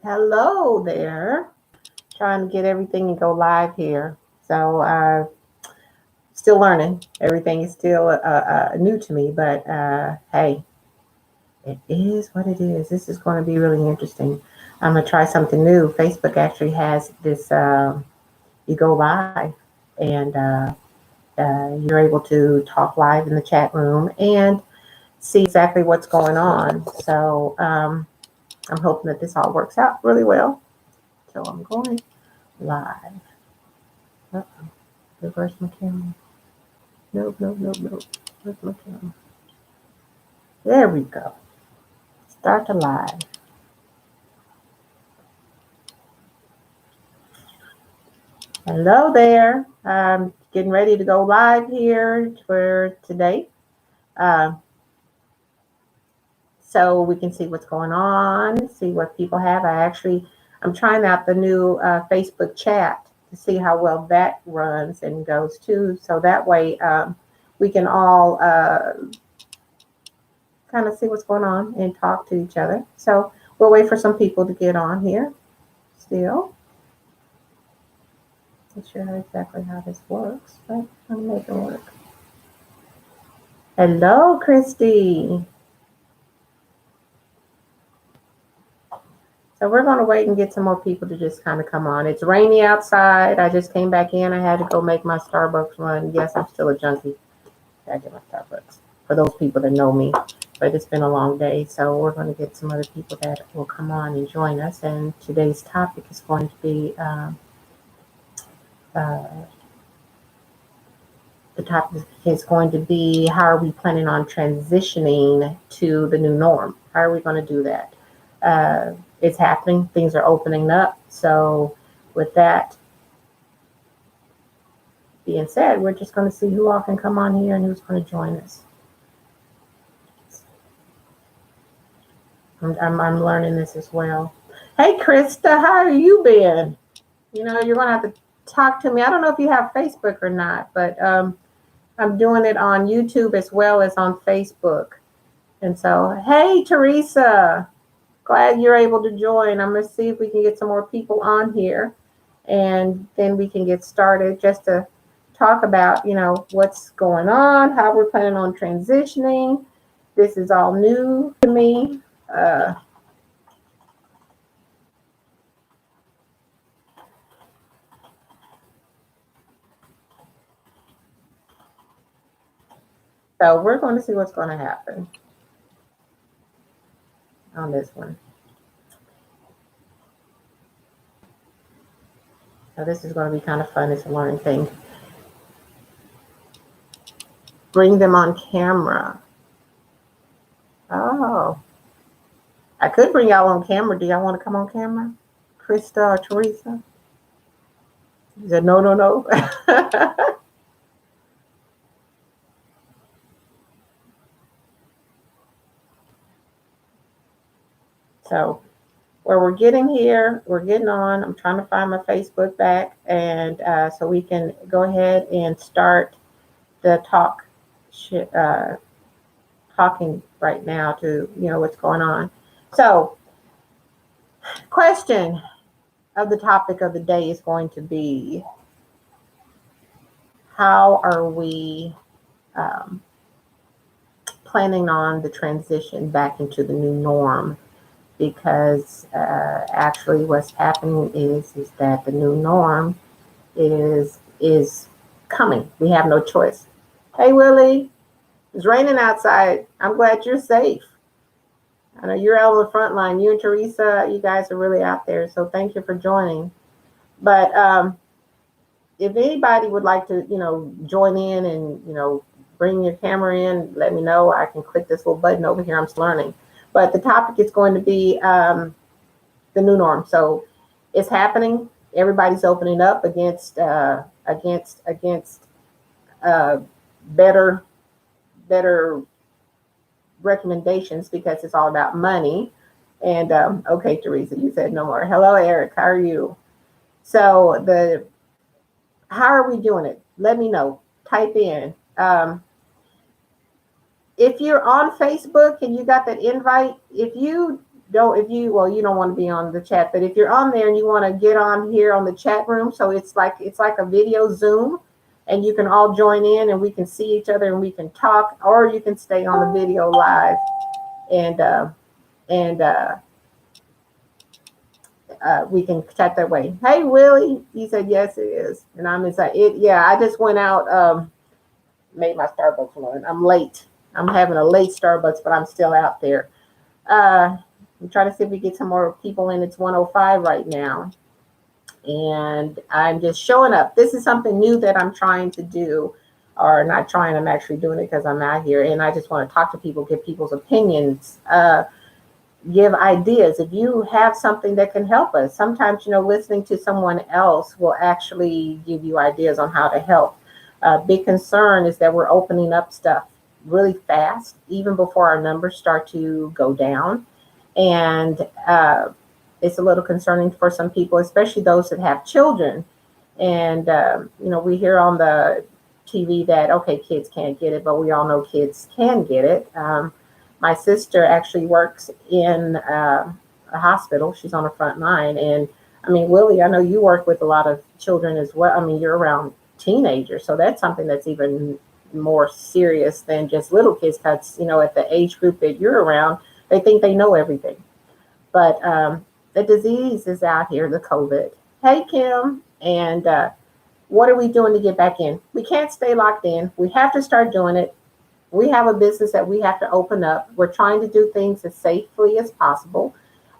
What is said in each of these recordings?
Hello there. Trying to get everything to go live here. So, still learning. Everything is still new to me, but hey, it is what it is. This is going to be really interesting. I'm going to try something new. Facebook actually has this you go live and you're able to talk live in the chat room and see exactly what's going on. So, I'm hoping that this all works out really well. So, I'm going live. Uh-oh. Reverse my camera. Nope, nope, nope, nope. Where's my camera? There we go. Start to live. Hello there. I'm getting ready to go live here for today. Uh, so we can see what's going on, see what people have. I'm trying out the new Facebook chat to see how well that runs and goes too. So that way we can all kind of see what's going on and talk to each other. So we'll wait for some people to get on here still. Not sure exactly how this works, but I'll make it work. Hello, Christy. So we're going to wait and get some more people to just kind of come on. It's rainy outside. I just came back in. I had to go make my Starbucks run. Yes, I'm still a junkie. I get my Starbucks for those people that know me. But it's been a long day, so we're going to get some other people that will come on and join us. And today's topic is going to be the topic is going to be how are we planning on transitioning to the new norm? How are we going to do that? It's happening. Things are opening up. So with that being said, we're just going to see who all can come on here and who's going to join us. I'm learning this as well. Hey, Krista, how have you been? You know, you're going to have to talk to me. I don't know if you have Facebook or not, but I'm doing it on YouTube as well as on Facebook. And so, hey, Teresa, glad you're able to join. I'm going to see if we can get some more people on here and then we can get started just to talk about, you know, what's going on, how we're planning on transitioning. This is all new to me. So we're going to see what's going to happen on this one. So this is going to be kind of fun. It's a learning thing. Bring them on camera. Oh, I could bring y'all on camera. Do y'all want to come on camera? Krista or Teresa? He said, no, no, no. So where we're getting here, we're getting on. I'm trying to find my Facebook back. And so we can go ahead and start the talking right now to, you know, what's going on. So question of the topic of the day is going to be, how are we planning on the transition back into the new norm? Because actually what's happening is that the new norm is coming. We have no choice. Hey, Willie, it's raining outside. I'm glad you're safe. I know you're out on the front line. You and Teresa, you guys are really out there. So thank you for joining. But if anybody would like to, you know, join in and, you know, bring your camera in, let me know. I can click this little button over here. I'm still learning. But the topic is going to be the new norm. So it's happening. Everybody's opening up against better recommendations because it's all about money. And okay, Teresa, you said no more. Hello, Eric. How are you? So how are we doing it? Let me know. Type in. If you're on Facebook and you got that invite, if you don't, if you, well, you don't want to be on the chat, but if you're on there and you want to get on here on the chat room, so it's like a video Zoom, and you can all join in and we can see each other and we can talk, or you can stay on the video live and and we can chat that way. Hey Willie, he said yes it is, and I'm inside it. Yeah, I just went out, made my Starbucks run. I'm late. I'm having a late Starbucks, but I'm still out there. I'm trying to see if we get some more people in. It's 105 right now. And I'm just showing up. This is something new that I'm trying to do, or not trying, I'm actually doing it because I'm out here. And I just want to talk to people, get people's opinions, give ideas. If you have something that can help us, sometimes, listening to someone else will actually give you ideas on how to help. Big concern is that we're opening up stuff really fast, even before our numbers start to go down. And it's a little concerning for some people, especially those that have children. And, we hear on the TV that, okay, kids can't get it, but we all know kids can get it. My sister actually works in a hospital. She's on the front line. And I mean, Willie, I know you work with a lot of children as well. I mean, you're around teenagers. So that's something that's even more serious than just little kids, because, at the age group that you're around, they think they know everything. But the disease is out here, the COVID. Hey, Kim. And what are we doing to get back in? We can't stay locked in. We have to start doing it. We have a business that we have to open up. We're trying to do things as safely as possible.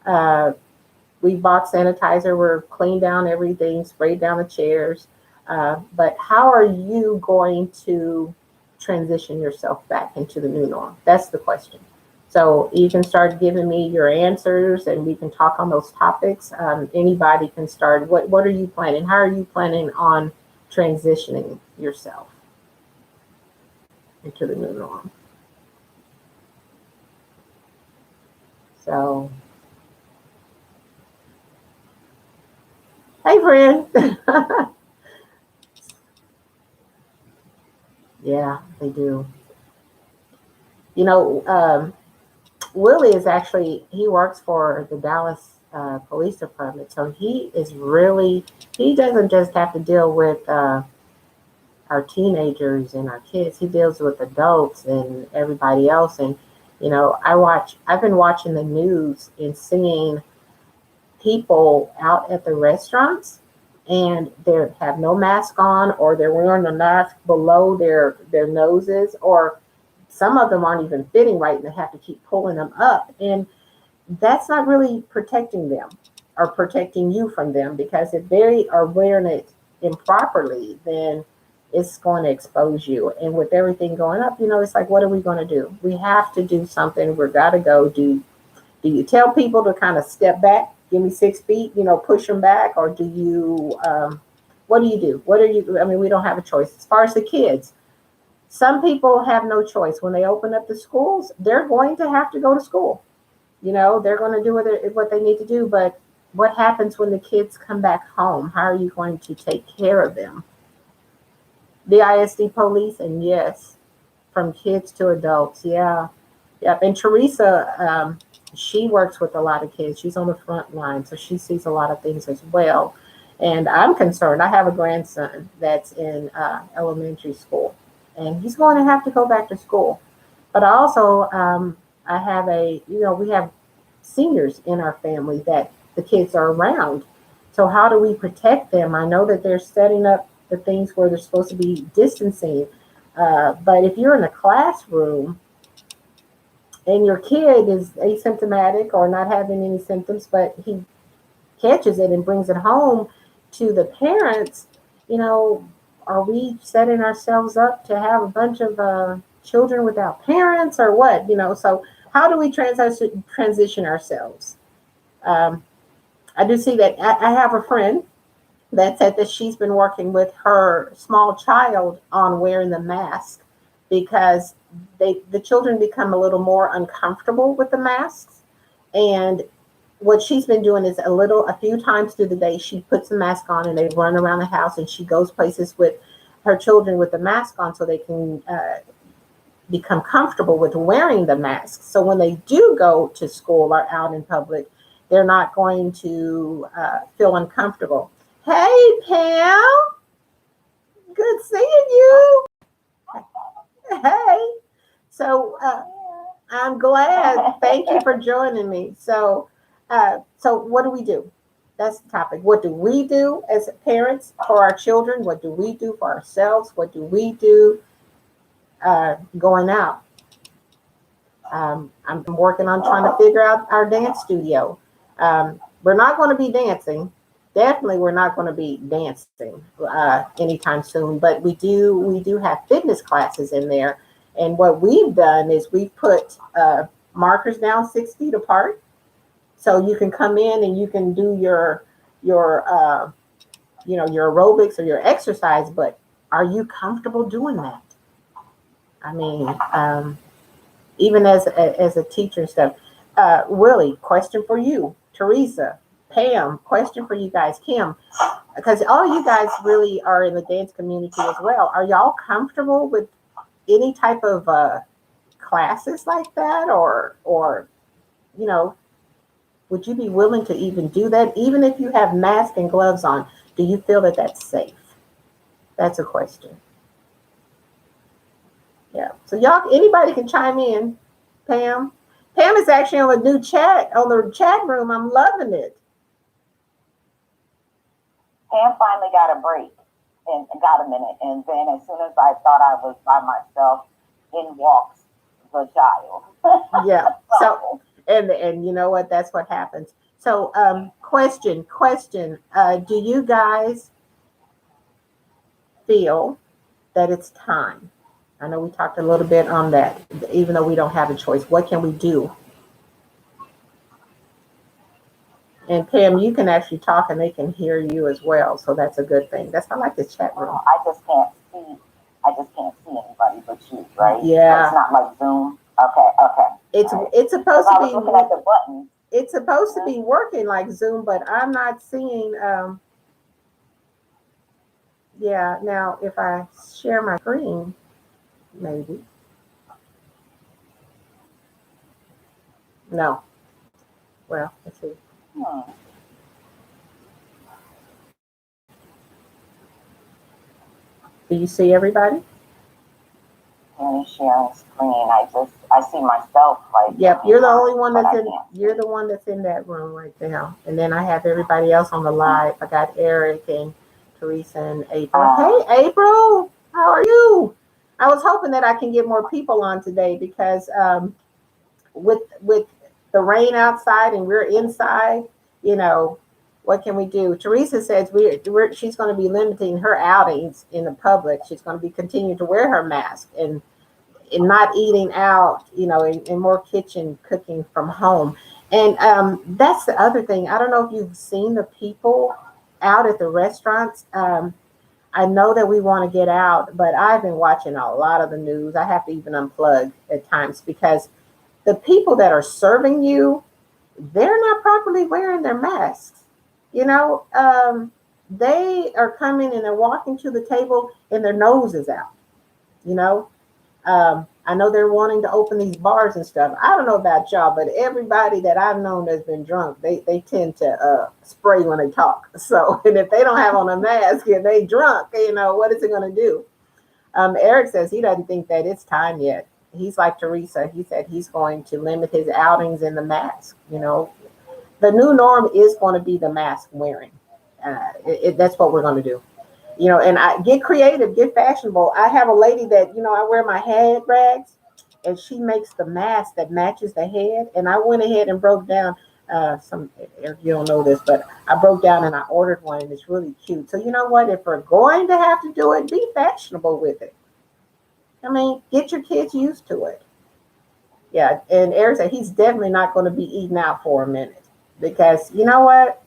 We bought sanitizer. We're cleaned down everything, sprayed down the chairs. But how are you going to transition yourself back into the new norm? That's the question. So you can start giving me your answers and we can talk on those topics. Anybody can start. What are you planning? How are you planning on transitioning yourself into the new norm? So, hey, friend. Yeah, they do. Willie is actually, he works for the Dallas Police Department. So he doesn't just have to deal with our teenagers and our kids. He deals with adults and everybody else. And, I've been watching the news and seeing people out at the restaurants and they have no mask on, or they're wearing a mask below their noses, or some of them aren't even fitting right and they have to keep pulling them up. And that's not really protecting them or protecting you from them, because if they are wearing it improperly, then it's going to expose you. And with everything going up, it's like, what are we going to do? We have to do something. We've got to go. Do you tell people to kind of step back, give me 6 feet, push them back? Or do you, what do you do? We don't have a choice. As far as the kids, some people have no choice. When they open up the schools, they're going to have to go to school. They're going to do what they need to do. But what happens when the kids come back home? How are you going to take care of them? The ISD police, and yes, from kids to adults. Yeah. Yep. And Teresa, she works with a lot of kids. She's on the front line, so she sees a lot of things as well. And I'm concerned. I have a grandson that's in elementary school, and he's going to have to go back to school. But also, I have we have seniors in our family that the kids are around. So how do we protect them? I know that they're setting up the things where they're supposed to be distancing. But if you're in a classroom and your kid is asymptomatic or not having any symptoms, but he catches it and brings it home to the parents, are we setting ourselves up to have a bunch of children without parents, or what? So how do we transition ourselves? I do see that I have a friend that said that she's been working with her small child on wearing the mask, because the children become a little more uncomfortable with the masks. And what she's been doing is a few times through the day, she puts the mask on and they run around the house, and she goes places with her children with the mask on so they can become comfortable with wearing the mask. So when they do go to school or out in public, they're not going to feel uncomfortable. Hey, Pam, good seeing you. Hey, so I'm glad. Thank you for joining me. So what do we do? That's the topic. What do we do as parents for our children? What do we do for ourselves? What do we do going out? I'm working on trying to figure out our dance studio. We're not going to be dancing. Definitely, we're not going to be dancing anytime soon. But we do have fitness classes in there. And what we've done is we've put markers down 6 feet apart, so you can come in and you can do your your aerobics or your exercise. But are you comfortable doing that? I mean, even as a teacher and stuff. Willie, question for you. Teresa, Pam, question for you guys. Kim, because all you guys really are in the dance community as well. Are y'all comfortable with any type of classes like that, or you know, would you be willing to even do that, even if you have mask and gloves on? Do you feel that that's safe? That's a question. Yeah. So y'all, anybody can chime in. Pam. Pam is actually on the new chat, on the chat room. I'm loving it. Pam finally got a break and got a minute. And then as soon as I thought I was by myself, in walks the child. Yeah. So and you know what? That's what happens. So question. Do you guys feel that it's time? I know we talked a little bit on that, even though we don't have a choice. What can we do? And Pam, you can actually talk and they can hear you as well. So that's a good thing. That's I like this chat room. I just can't see anybody but you, right? Yeah. It's not like Zoom. Okay. It's supposed to be looking at the button. It's supposed to be working like Zoom, but I'm not seeing yeah, now if I share my screen, maybe. No. Well, let's see. Do you see everybody? Sharing screen. I see myself like. Yep, you're the only one that's in. You're the one that's in that room right now. And then I have everybody else on the live. I got Eric and Teresa and April. Hey, April, how are you? I was hoping that I can get more people on today because with the rain outside and we're inside, what can we do? Teresa says she's going to be limiting her outings in the public. She's going to be continuing to wear her mask and not eating out, and more kitchen cooking from home. And that's the other thing. I don't know if you've seen the people out at the restaurants. I know that we want to get out, but I've been watching a lot of the news. I have to even unplug at times because the people that are serving you, they're not properly wearing their masks. They are coming and they're walking to the table and their nose is out. I know they're wanting to open these bars and stuff. I don't know about y'all, but everybody that I've known that's been drunk, they tend to spray when they talk. So, and if they don't have on a mask and they drunk, what is it going to do? Eric says he doesn't think that it's time yet. He's like Teresa. He said he's going to limit his outings in the mask. The new norm is going to be the mask wearing. That's what we're going to do. And I get creative, get fashionable. I have a lady that, I wear my head rags and she makes the mask that matches the head. And I went ahead and broke down if you don't know this, but I broke down and I ordered one and it's really cute. So you know what? If we're going to have to do it, be fashionable with it. I mean, get your kids used to it. Yeah. And Eric said he's definitely not going to be eating out for a minute because you know what?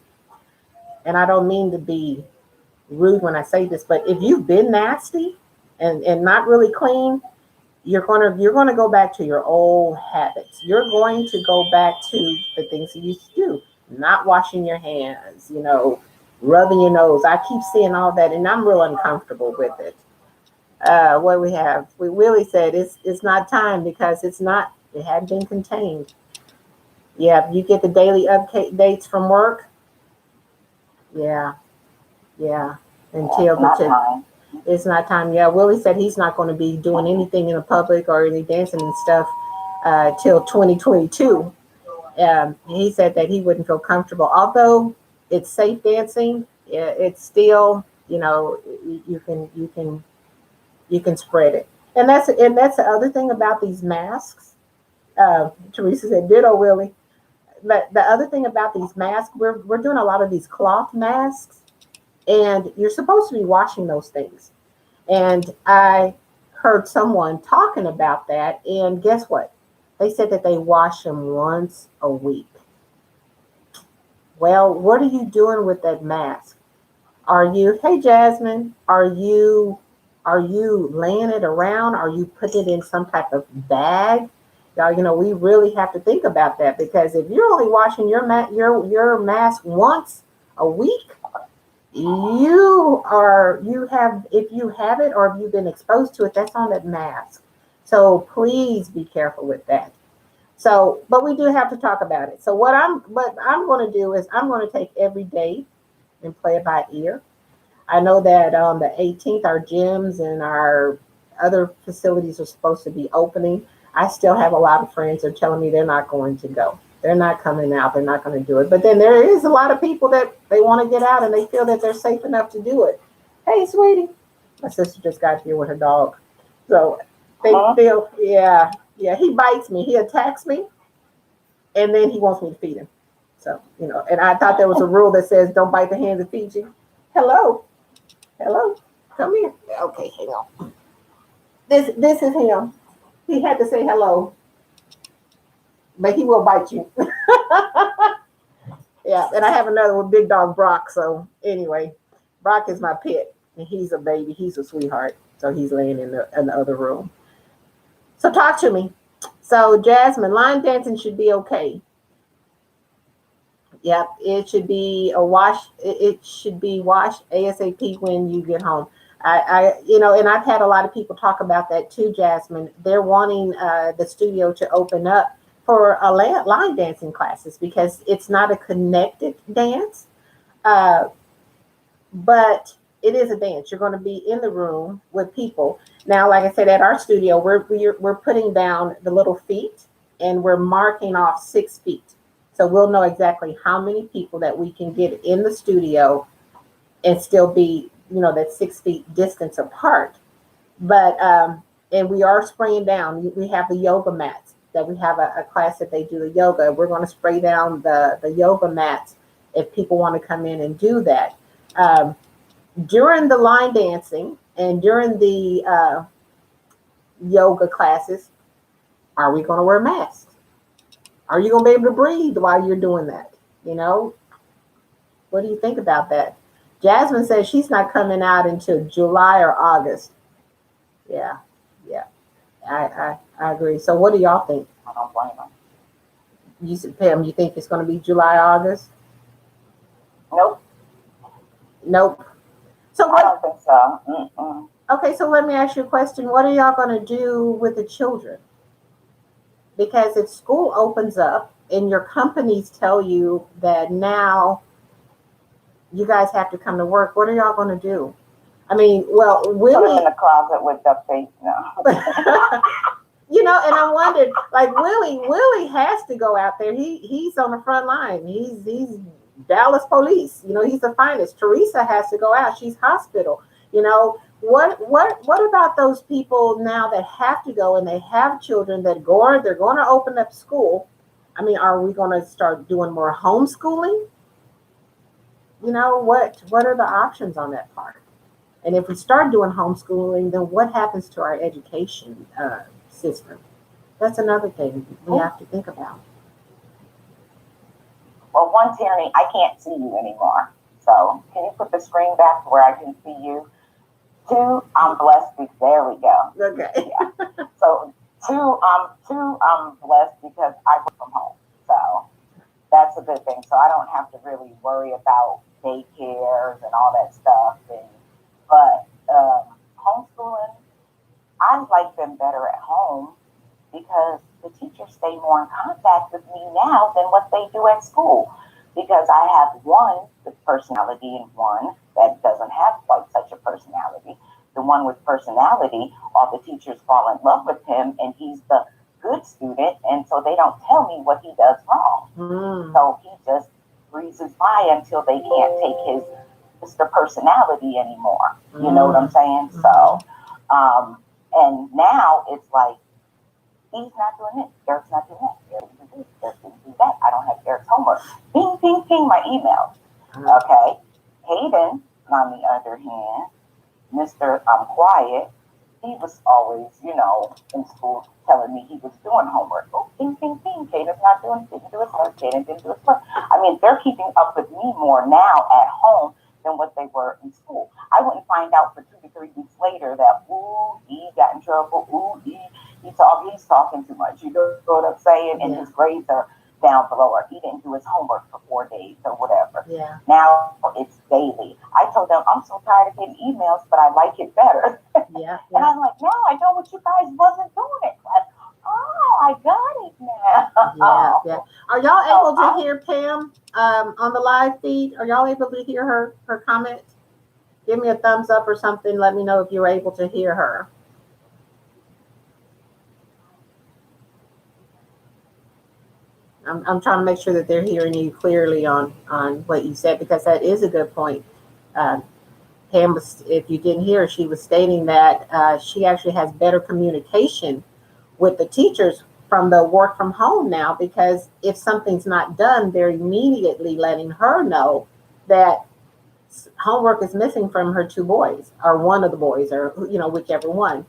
And I don't mean to be rude when I say this, but if you've been nasty and not really clean, you're gonna go back to your old habits. You're going to go back to the things you used to do, not washing your hands, rubbing your nose. I keep seeing all that, and I'm real uncomfortable with it. What we have, we Willie said it's not time because it hadn't been contained. Yeah, you get the daily updates from work. Yeah, yeah. Yeah, Until it's not the time. it's not time. Yeah, Willie said he's not going to be doing anything in the public or any dancing and stuff till 2022. He said that he wouldn't feel comfortable, although it's safe dancing. It's still, you can spread it, and that's the other thing about these masks. Teresa said, "Ditto, Willie." But the other thing about these masks, we're doing a lot of these cloth masks, and you're supposed to be washing those things. And I heard someone talking about that, and guess what? They said that they wash them once a week. Well, what are you doing with that mask? Hey Jasmine, are you laying it around? Are you putting it in some type of bag? Y'all, we really have to think about that, because if you're only washing your mask once a week, if you have it or if you've been exposed to it, that's on that mask. So please be careful with that. So, but we do have to talk about it. So what I'm going to do is I'm going to take every day and play it by ear. I know that on the 18th, our gyms and our other facilities are supposed to be opening. I still have a lot of friends that are telling me they're not going to go. They're not coming out. They're not going to do it. But then there is a lot of people that they want to get out and they feel that they're safe enough to do it. Hey, sweetie. My sister just got here with her dog. So they feel, yeah, yeah, he bites me. He attacks me, and then he wants me to feed him. So, and I thought there was a rule that says don't bite the hand that feeds you. Hello. Hello, come here. Okay, hang on. This is him. He had to say hello, but he will bite you. Yeah, and I have another one, big dog Brock. So anyway, Brock is my pet, and he's a baby. He's a sweetheart. So he's laying in the other room. So talk to me. So Jasmine, line dancing should be okay. Yep, it should be a wash. It should be washed ASAP when you get home. And I've had a lot of people talk about that too, Jasmine. They're wanting the studio to open up for a line dancing classes because it's not a connected dance, uh, but it is a dance. You're going to be in the room with people. Now, like I said, at our studio, we're putting down the little feet and we're marking off 6 feet. So we'll know exactly how many people that we can get in the studio and still be, that 6 feet distance apart. But and we are spraying down. We have the yoga mats that we have a class that they do the yoga. We're going to spray down the yoga mats if people want to come in and do that. During the line dancing and during the yoga classes, are we going to wear masks? Are you going to be able to breathe while you're doing that? What do you think about that? Jasmine says she's not coming out until July or August. Yeah, yeah, I agree. So what do y'all think? I don't blame them. You said, Pam, you think it's going to be July, August? Nope. Nope. So I don't think so. Mm-mm. Okay, so let me ask you a question. What are y'all going to do with the children? Because if school opens up and your companies tell you that now you guys have to come to work, what are y'all going to do? I mean, well, Put them Willie, in the closet with duct tape. No. and I wondered, like Willie has to go out there. He's on the front line. He's Dallas police. He's the finest. Teresa has to go out. She's hospital. What about those people now that have to go and they have children that they're going to open up school? I mean, are we going to start doing more homeschooling? What are the options on that part? And if we start doing homeschooling, then what happens to our education system? That's another thing we have to think about. Well, one, Tierney, I can't see you anymore. So can you put the screen back to where I can see you? 2, I'm blessed. There we go. Okay. Yeah. So 2, I'm blessed because I work from home. So that's a good thing. So I don't have to really worry about daycares and all that stuff. But homeschooling, I like them better at home because the teachers stay more in contact with me now than what they do at school. Because I have one with personality and one that doesn't have quite such a personality. The one with personality, all the teachers fall in love with him, and he's the good student, and so they don't tell me what he does wrong. So he just breezes by until they can't take his Mr. Personality anymore. You know what I'm saying? So, and now it's like, he's not doing this, Eric's not doing that, Eric didn't do this, Eric didn't do that, I don't have Eric's homework. Ping, ping, ping, my email. Okay. Hayden, on the other hand, Mr. Quiet, he was always, in school telling me he was doing homework. Oh, ping, ping, ping, Hayden's not doing, didn't do his work, Hayden didn't do his work. I mean, they're keeping up with me more now at home than what they were in school. I wouldn't find out for 2 to 3 weeks later that, ooh, he got in trouble, ooh, he's talking too much. You know what I'm saying? And his grades are down below, or he didn't do his homework for 4 days or whatever. Yeah. Now it's daily. I told them I'm so tired of getting emails, but I like it better. Yeah. And I'm like, no, I know what you guys wasn't doing it. Oh, I got it now. Yeah. Are y'all able to hear Pam on the live feed? Are y'all able to hear her comment? Give me a thumbs up or something. Let me know if you're able to hear her. I'm trying to make sure that they're hearing you clearly on what you said, because that is a good point. Pam was, if you didn't hear, she was stating that she actually has better communication with the teachers from the work from home now, because if something's not done, they're immediately letting her know that homework is missing from her 2 boys, or one of the boys, or whichever one.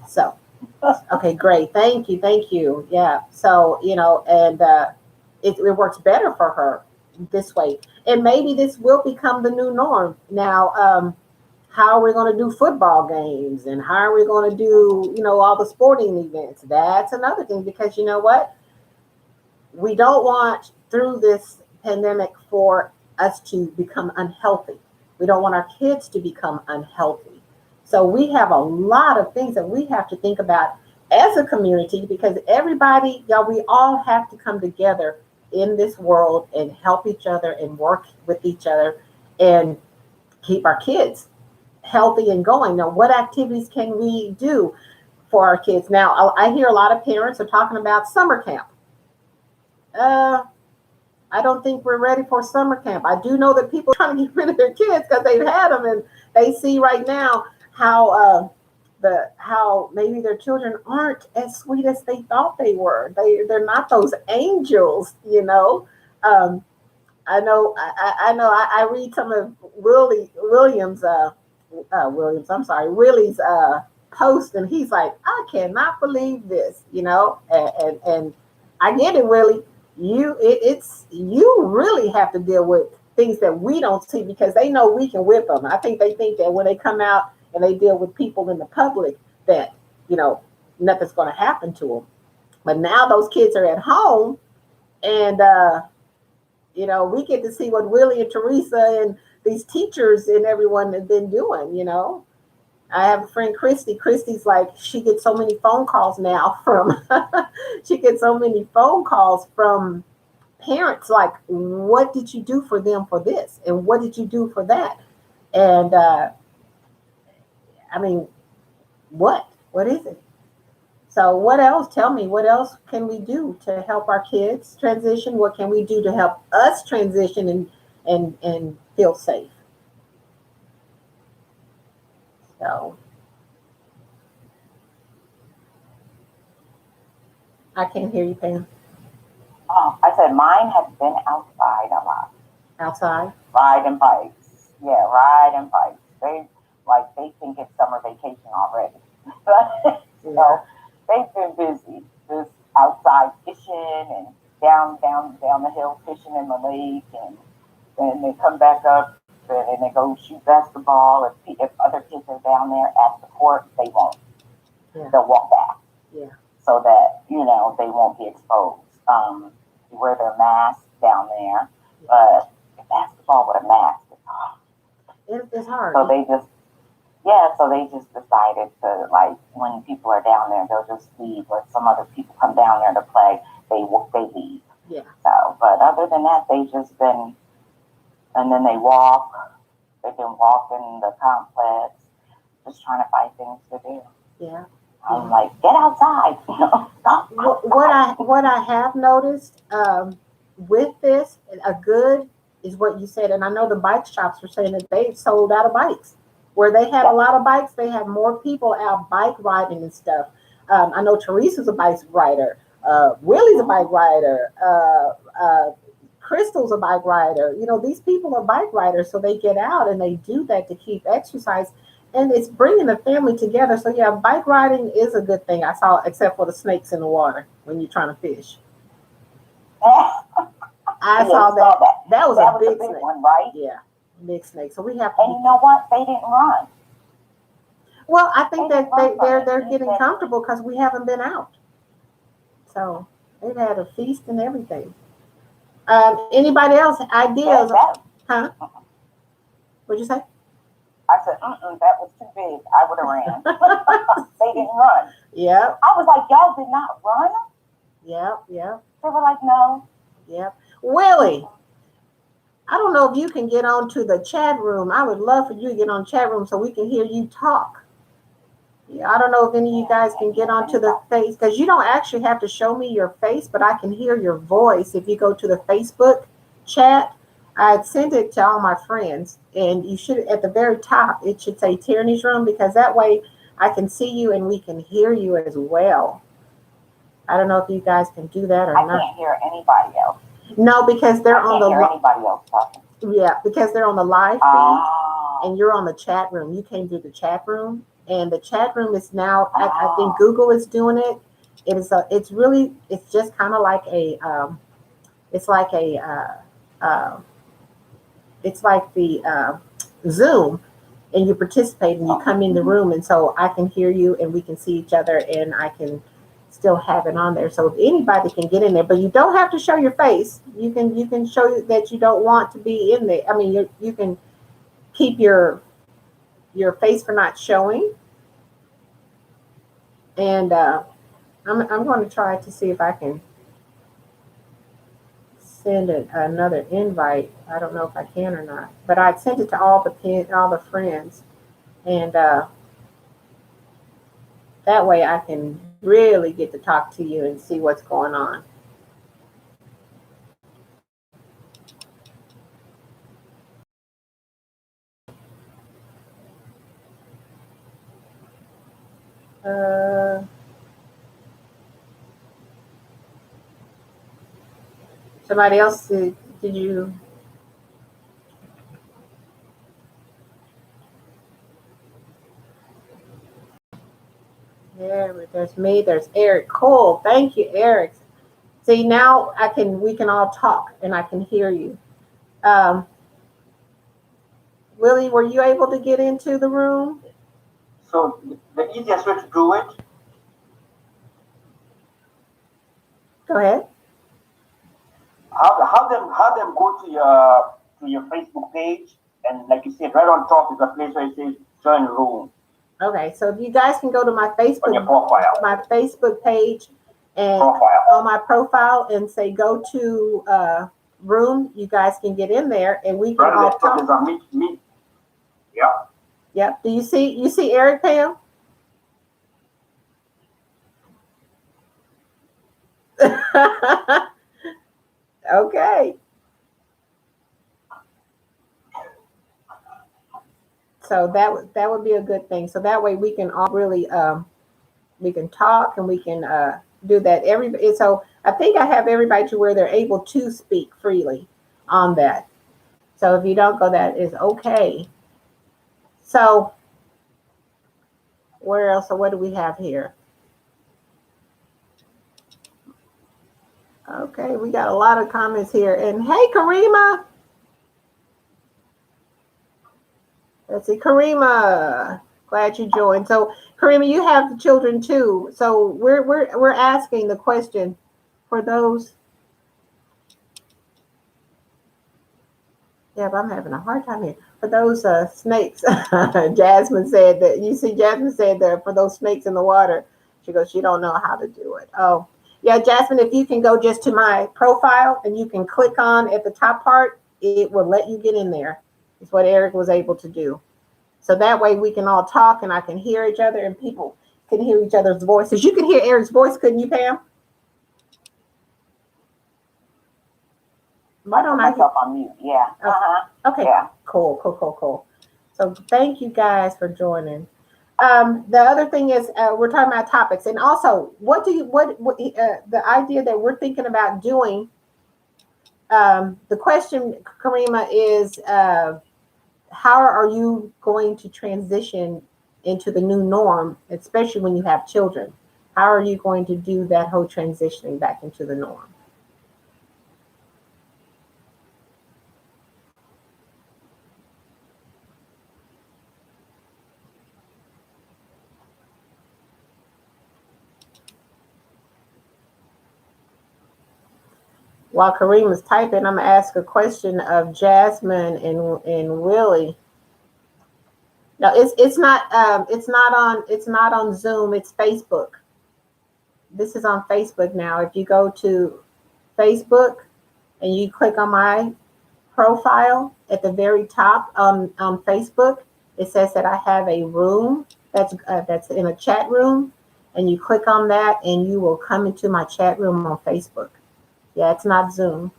So okay, great, thank you. Yeah, so and it works better for her this way, and maybe this will become the new norm. Now, how are we going to do football games, and how are we going to do all the sporting events? That's another thing, because you know what, we don't want through this pandemic for us to become unhealthy. We don't want our kids to become unhealthy. So we have a lot of things that we have to think about as a community, because everybody, we all have to come together in this world and help each other and work with each other and keep our kids healthy and going. Now, what activities can we do for our kids? Now, I hear a lot of parents are talking about summer camp. I don't think we're ready for summer camp. I do know that people are trying to get rid of their kids because they've had them, and they see right now how maybe their children aren't as sweet as they thought they were. They're not those angels. I know. I read some of Willie's post, and he's like, I cannot believe this. And I get it, Willie. You really have to deal with things that we don't see, because they know we can whip them. I think they think that when they come out and they deal with people in the public, that nothing's going to happen to them. But now those kids are at home, and we get to see what Willie and Teresa and these teachers and everyone have been doing. I have a friend, Christy. Christy's like, she gets so many phone calls now from parents, like, what did you do for them for this, and what did you do for that? And I mean, what is it? So what else? Tell me, what else can we do to help our kids transition? What can we do to help us transition and feel safe? So I can't hear you, Pam. I said mine have been outside a lot. Outside? Riding bikes. Yeah, riding bikes. They think it's summer vacation already. So they've been busy. Just outside fishing and down the hill fishing in the lake, and then they come back up and they go shoot basketball. If other kids are down there at the court, they won't. Yeah. They'll walk back. Yeah. So that they won't be exposed. You wear their mask down there, but basketball with a mask is hard. It's hard. So they just Yeah, so they just decided to, like, when people are down there, they'll just leave, or some other people come down there to play, they leave. Yeah. So, but other than that, they just been, and then they walk. They've been walking the complex, just trying to find things to do. Yeah. I'm like, get outside, you know. What I have noticed with this, a good is what you said, and I know the bike shops were saying that they sold out of bikes. Where they had a lot of bikes, they have more people out bike riding and stuff. I know Teresa's a bike rider. Willie's a bike rider. Crystal's a bike rider. You know, these people are bike riders, so they get out and they do that to keep exercise. And it's bringing the family together. So yeah, bike riding is a good thing. I saw, except for the snakes in the water when you're trying to fish. I saw that. That was a big snake. One, right? Yeah, big snake. So we have to. And you know what? They didn't run. Well, I think that they're getting comfortable because we haven't been out. So they've had a feast and everything. Anybody else ideas? Huh? What'd you say? I said, that was too big. I would have ran. They didn't run. Yep. I was like, y'all did not run? Yep. They were like, no. Yep. Willie, I don't know if you can get on to the chat room. I would love for you to get on chat room so we can hear you talk. Yeah, I don't know if any of you guys can get onto the face, because you don't actually have to show me your face, but I can hear your voice if you go to the Facebook chat. I'd send it to all my friends, and you should, at the very top, it should say Tyranny's Room, because that way I can see you and we can hear you as well. I don't know if you guys can do that or not. I can't hear anybody else. No, because they're on the anybody else talking. Yeah, because they're on the live feed and you're on the chat room. You came through the chat room, and the chat room is now. I think Google is doing it. It is it's really. It's just kind of like a. It's like a. It's like the Zoom, and you participate and you come in the room, and so I can hear you and we can see each other, and I can still have it on there. So if anybody can get in there, but you don't have to show your face. You can show that you don't want to be in there. I mean, you can keep your face for not showing. And I'm going to try to see if I can send another invite. I don't know if I can or not, but I sent it to all the friends, and that way I can really get to talk to you and see what's going on. Somebody else, did you? There's me, there's Eric. Cool. Thank you, Eric. See, now we can all talk and I can hear you. Willie, were you able to get into the room? So the easiest way to do it. Go ahead. Have them go to your Facebook page, and like you said, right on top is a place where it says join room. Okay, so if you guys can go to my Facebook, on your profile, my Facebook page, and on my profile, and say go to room, you guys can get in there, and we can all talk. Meet. Yeah. Yep. Do you see Eric, Pam? Okay. So that would be a good thing. So that way we can all really we can talk and we can do that. Everybody. So I think I have everybody to where they're able to speak freely on that. So if you don't go, that is okay. So where else? So what do we have here? Okay, we got a lot of comments here. And hey, Karima. Let's see, Karima. Glad you joined. So Karima, you have the children too. So we're asking the question for those. Yeah, but I'm having a hard time here. For those snakes, Jasmine said that, you see, Jasmine said that for those snakes in the water, she goes, she don't know how to do it. Oh, yeah, Jasmine, if you can go just to my profile and you can click on at the top part, it will let you get in there. It's what Eric was able to do. So that way we can all talk and I can hear each other and people can hear each other's voices. You can hear Eric's voice, couldn't you, Pam? Why don't I myself on mute? Yeah. Okay. Yeah. Cool. So thank you guys for joining. The other thing is we're talking about topics, and also what the idea that we're thinking about doing. The question, Karima, is how are you going to transition into the new norm, especially when you have children? How are you going to do that whole transitioning back into the norm? While Kareem is typing, I'm gonna ask a question of Jasmine and Willie. No, it's not on Zoom. It's Facebook. This is on Facebook now. If you go to Facebook and you click on my profile at the very top on Facebook, it says that I have a room that's in a chat room, and you click on that and you will come into my chat room on Facebook. Yeah, it's not Zoom.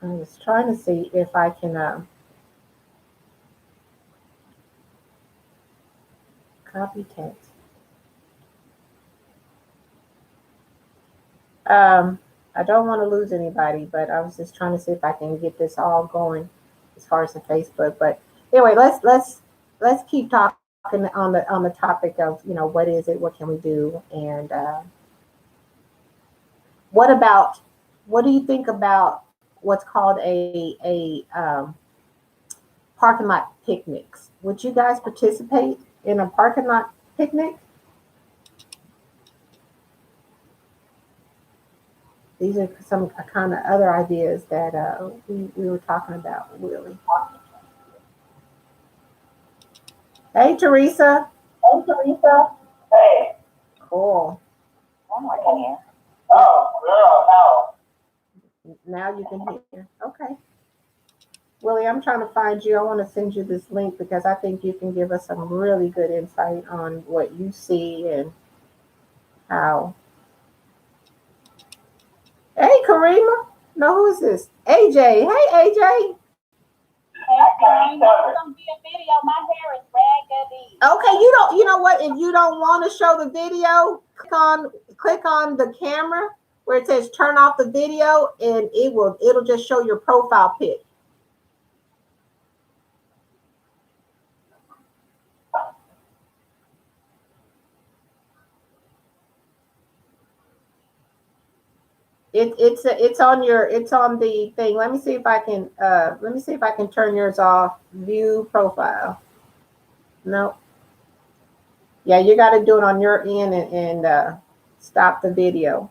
I'm just trying to see if I can copy text. I don't want to lose anybody, but I was just trying to see if I can get this all going as far as the Facebook. But anyway, let's keep talking on the topic of, you know, what is it, what can we do, and what do you think about what's called a parking lot picnics? Would you guys participate in a parking lot picnic? These are some kind of other ideas that we were talking about, Willie. Hey, Teresa. Hey, Teresa. Hey. Cool. Oh, I can hear. Oh, girl, Now you can hear. Okay. Willie, I'm trying to find you. I want to send you this link because I think you can give us some really good insight on what you see and how. Hey, Karima. No, who is this? AJ. Hey, AJ. Hey, it's gonna be a video. My hair is raggedy. Okay, you know what? If you don't want to show the video, click on the camera where it says turn off the video, and it'll just show your profile pic. It's on the thing. Let me see if I can turn yours off. View profile. No. Yeah, you got to do it on your end and stop the video.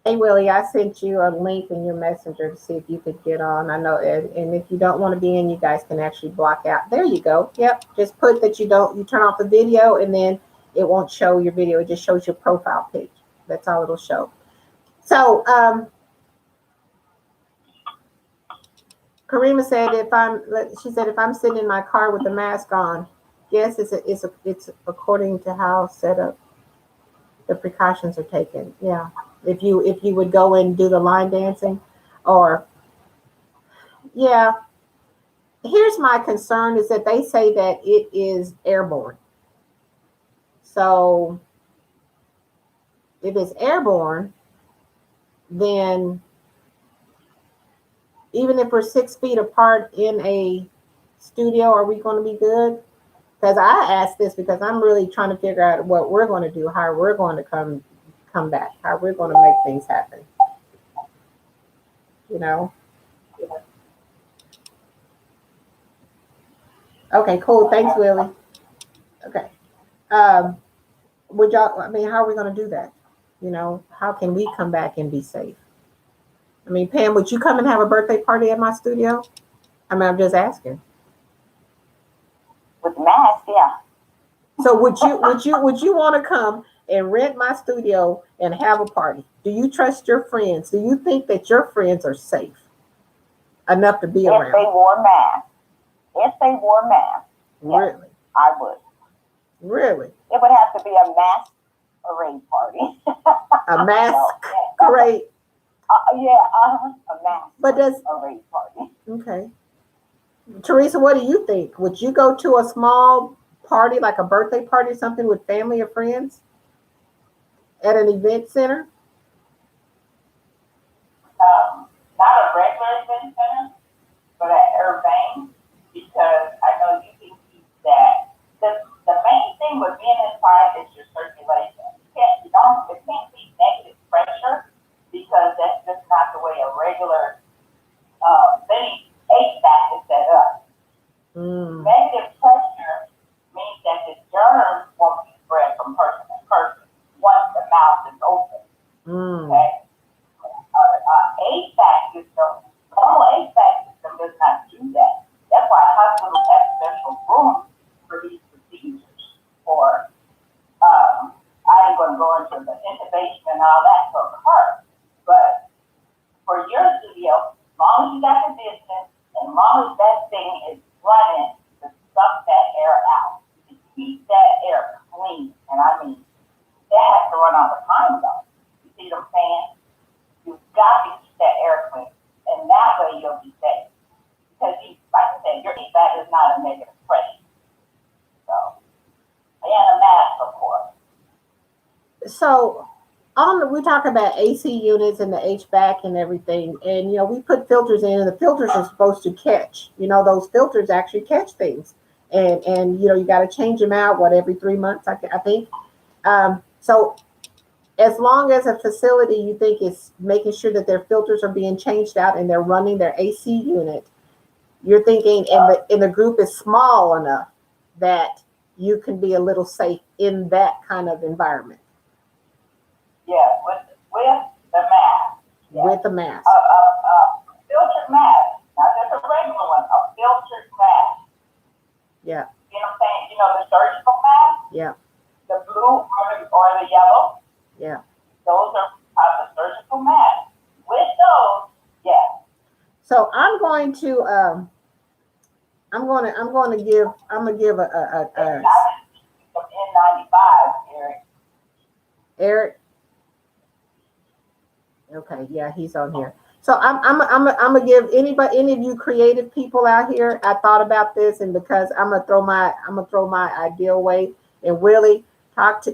Hey, Willie, I sent you a link in your messenger to see if you could get on. I know, and if you don't want to be in, you guys can actually block out. There you go. Yep. Just put that you turn off the video, and then it won't show your video. It just shows your profile page. That's all it'll show. So, Karima said she said if I'm sitting in my car with the mask on, yes, it's according to how set up the precautions are taken. Yeah. If you would go and do the line dancing, or yeah. Here's my concern is that they say that it is airborne. So if it's airborne, then even if we're 6 feet apart in a studio, are we going to be good? Because I asked this because I'm really trying to figure out what we're going to do, how we're going to come back, how we're going to make things happen. You know? Okay, cool. Thanks, Willie. Okay. Would y'all, I mean, how are we going to do that? You know, how can we come back and be safe? I mean, Pam, would you come and have a birthday party at my studio? I mean, I'm just asking. With masks, yeah. So would you want to come and rent my studio and have a party? Do you trust your friends? Do you think that your friends are safe enough to be around? If they wore masks. If they wore masks. Really? I would. Really? It would have to be a mask array party. A masquerade? A mask But does array party. okay. Teresa, what do you think? Would you go to a small party, like a birthday party or something with family or friends at an event center? Not a regular event center, but at Urbane, because I know you can keep that. The main thing with being inside is your circulation. It can't be negative pressure, because that's just not the way a regular HVAC is set up. Negative pressure means that the germs won't be spread from person to person once the mouth is open. Okay? HVAC system, normal HVAC system does not do that. That's why hospitals have special rooms for these procedures. Or I ain't going to go into the intubation and all that for her, but for your studio, as long as you got the distance, and as long as that thing is running to suck that air out, to keep that air clean, and I mean, it has to run all the time though. You see what I'm saying? You've got to keep that air clean, and that way you'll be safe. Because like I said, your HVAC is not a negative pressure. So, and a mask, of course. So we talk about AC units and the HVAC and everything, and we put filters in, and the filters are supposed to catch. Those filters actually catch things, and you got to change them out every 3 months, I think. So as long as a facility you think is making sure that their filters are being changed out and they're running their AC unit, you're thinking, and the group is small enough that you can be a little safe in that kind of environment. Yeah, with the mask. Yeah. With the mask. Filtered mask, not just a regular one, a filtered mask. Yeah. You know what I'm saying? The surgical mask. Yeah. The blue or the yellow. Yeah. Those are the surgical masks. With those, yeah. So I'm going to give a N95, Eric. Eric. Okay, yeah, he's on here. So I'm gonna give any of you creative people out here. I thought about this, and because I'm gonna throw my idea away. And Willie, talk to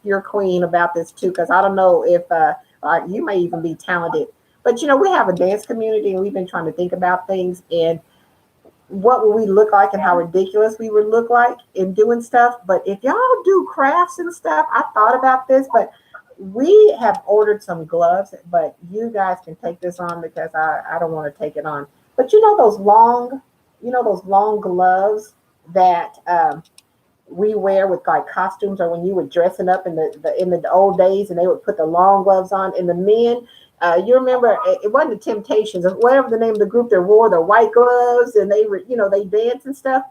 your queen about this too, because I don't know if you may even be talented. But we have a dance community, and we've been trying to think about things and what would we look like and how ridiculous we would look like in doing stuff. But if y'all do crafts and stuff, I thought about this, but we have ordered some gloves, but you guys can take this on because I don't want to take it on. But those long gloves that we wear with like costumes, or when you were dressing up in the old days, and they would put the long gloves on, and the men, you remember, it wasn't the Temptations, or whatever the name of the group that wore the white gloves, and they were, they dance and stuff.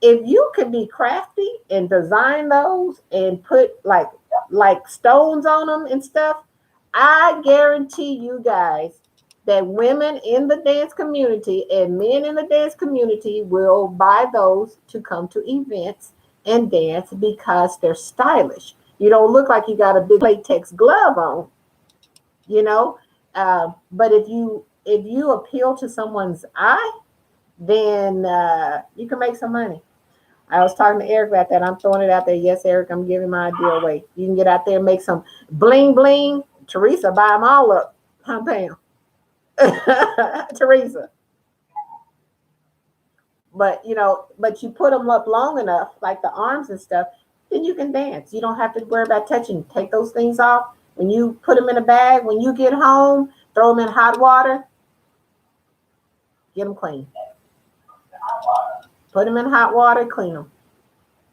If you could be crafty and design those and put like stones on them and stuff, I guarantee you guys that women in the dance community and men in the dance community will buy those to come to events and dance because they're stylish. You don't look like you got a big latex glove on, but if you appeal to someone's eye, then you can make some money. I was talking to Eric about that. I'm throwing it out there. Yes, Eric, I'm giving my idea away. You can get out there and make some bling bling. Teresa, buy them all up. Huh, Pam? Teresa. But but you put them up long enough, like the arms and stuff, then you can dance. You don't have to worry about touching. Take those things off. When you put them in a bag, when you get home, throw them in hot water. Get them clean. Put them in hot water, clean them.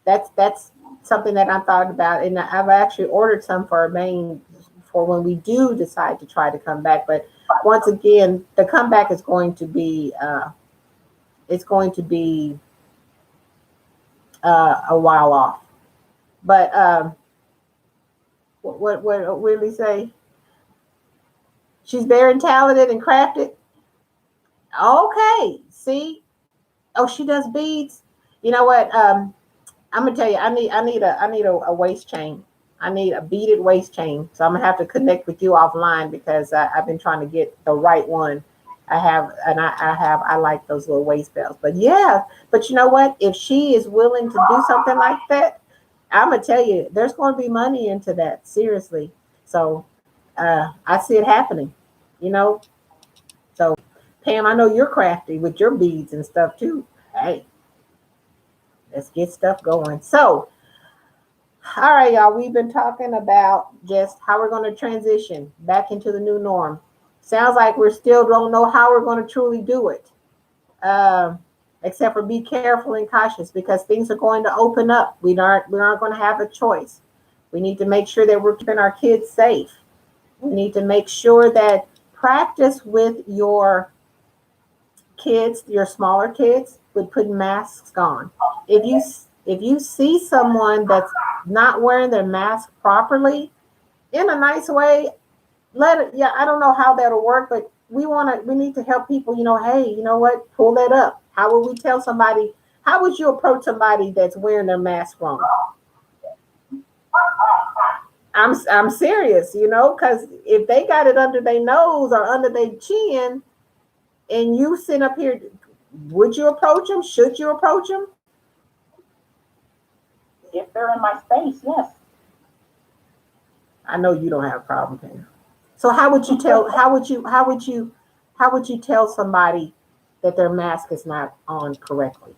That's something that I thought about, and I've actually ordered some for Maine for when we do decide to try to come back. But once again, the comeback is going to be it's going to be a while off. But what Willie say? She's very talented and crafted. Okay, see. Oh, she does beads. You know what? I'm gonna tell you. I need a waist chain. I need a beaded waist chain. So I'm gonna have to connect with you offline because I've been trying to get the right one. I like those little waist belts. But yeah, but you know what? If she is willing to do something like that, I'm gonna tell you, there's going to be money into that. Seriously. So I see it happening. So Pam, I know you're crafty with your beads and stuff too. Hey, let's get stuff going. So, all right, y'all. We've been talking about just how we're going to transition back into the new norm. Sounds like we still don't know how we're going to truly do it, except for be careful and cautious because things are going to open up. We aren't going to have a choice. We need to make sure that we're keeping our kids safe. We need to make sure that practice with your kids, your smaller kids, with putting masks on. If you see someone that's not wearing their mask properly, in a nice way, I don't know how that'll work, but we need to help people, hey, you know what? Pull that up. How would we tell somebody, how would you approach somebody that's wearing their mask wrong? I'm serious, because if they got it under their nose or under their chin and you sit up here, would you approach them? Should you approach them? If they're in my space, yes. I know you don't have a problem, Pam. So how would you tell somebody that their mask is not on correctly?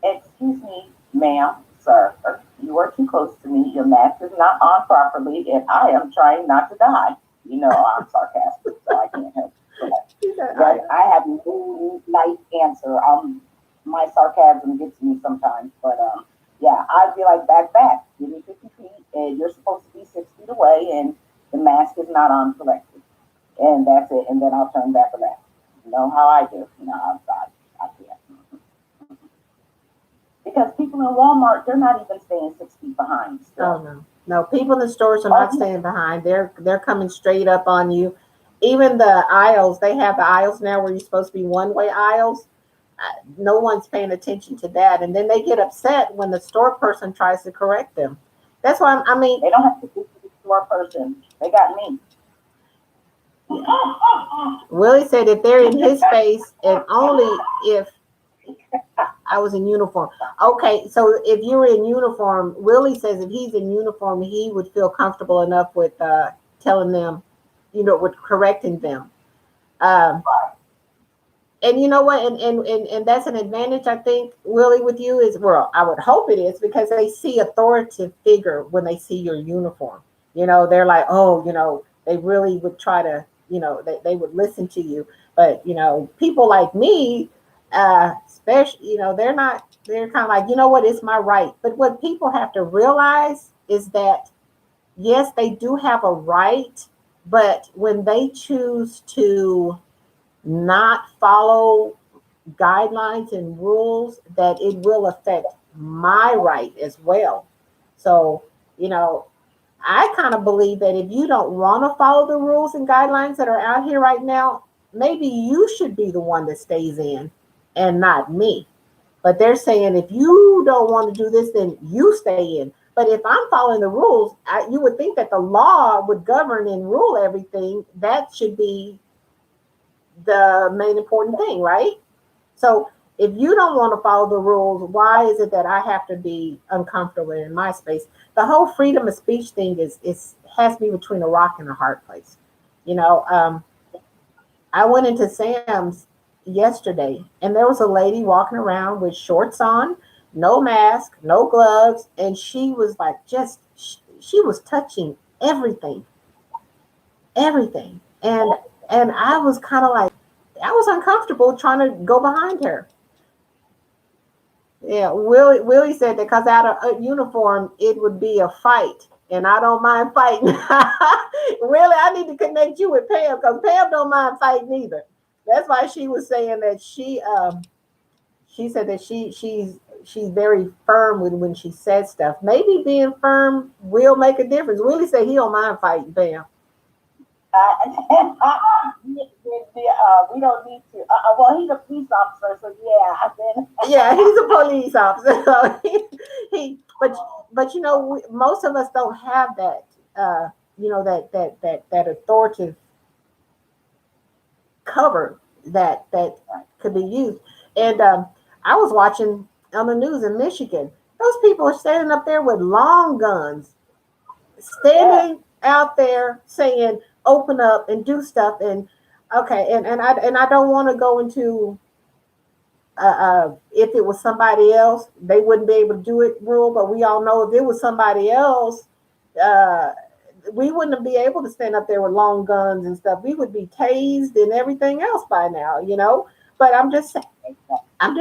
Excuse me, ma'am, sir, you are too close to me. Your mask is not on properly, and I am trying not to die. I'm sarcastic, so I can't help it. But I have no nice answer. My sarcasm gets me sometimes, but yeah, I'd be like, back, give me 50 feet, and you're supposed to be 6 feet away, and the mask is not on correctly, and that's it. And then I'll turn back around. You know how I do. I can't. Because people in Walmart, they're not even staying 6 feet behind. Still. Oh no, people in the stores are not staying behind. They're coming straight up on you. Even the aisles, they have the aisles now where you're supposed to be one-way aisles. No one's paying attention to that, and then they get upset when the store person tries to correct them. That's why they don't have to do the store person. They got me. Willie said if they're in his face and only if I was in uniform. Okay, so if you were in uniform, Willie says if he's in uniform, he would feel comfortable enough with telling them, with correcting them. And you know what? And that's an advantage, I think, Willie, with you is, well, I would hope it is, because they see authoritative figure when they see your uniform. They're like, oh, they really would try to, they would listen to you. But, people like me, especially, they're kind of like, what, it's my right. But what people have to realize is that, yes, they do have a right, but when they choose to not follow guidelines and rules, that it will affect my right as well. So, I kind of believe that if you don't want to follow the rules and guidelines that are out here right now, maybe you should be the one that stays in and not me. But they're saying if you don't want to do this, then you stay in. But if I'm following the rules, you would think that the law would govern and rule everything. That should be the main important thing, right? So if you don't want to follow the rules, why is it that I have to be uncomfortable in my space? The whole freedom of speech thing is has me between a rock and a hard place. You know, I went into Sam's yesterday and there was a lady walking around with shorts on, no mask, no gloves, and she was like she was touching everything, everything. And I was kind of like I was uncomfortable trying to go behind her. Yeah, Willie said that because out of a uniform, it would be a fight, and I don't mind fighting. Willie, I need to connect you with Pam because Pam don't mind fighting either. That's why she was saying that she said that she's very firm with when she says stuff. Maybe being firm will make a difference. Willie said he don't mind fighting, Pam. We don't need to. Well, he's a police officer, so yeah. Yeah, he's a police officer. So but you know, most of us don't have that. You know that authoritative cover that could be used. And I was watching on the news in Michigan. Those people are standing up there with long guns, standing out there saying, "Open up and do stuff." And okay, and I don't want to go into if it was somebody else, they wouldn't be able to do it rule. But we all know if it was somebody else, we wouldn't be able to stand up there with long guns and stuff. We would be tased and everything else by now, you know. But I'm just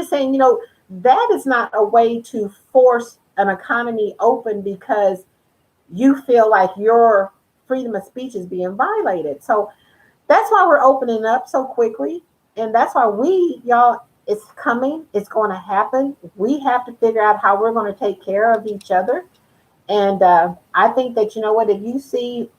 saying, you know, that is not a way to force an economy open because you feel like your freedom of speech is being violated. So that's why we're opening up so quickly. And that's why y'all, it's coming. It's going to happen. We have to figure out how we're going to take care of each other. And I think that, you know what, if you see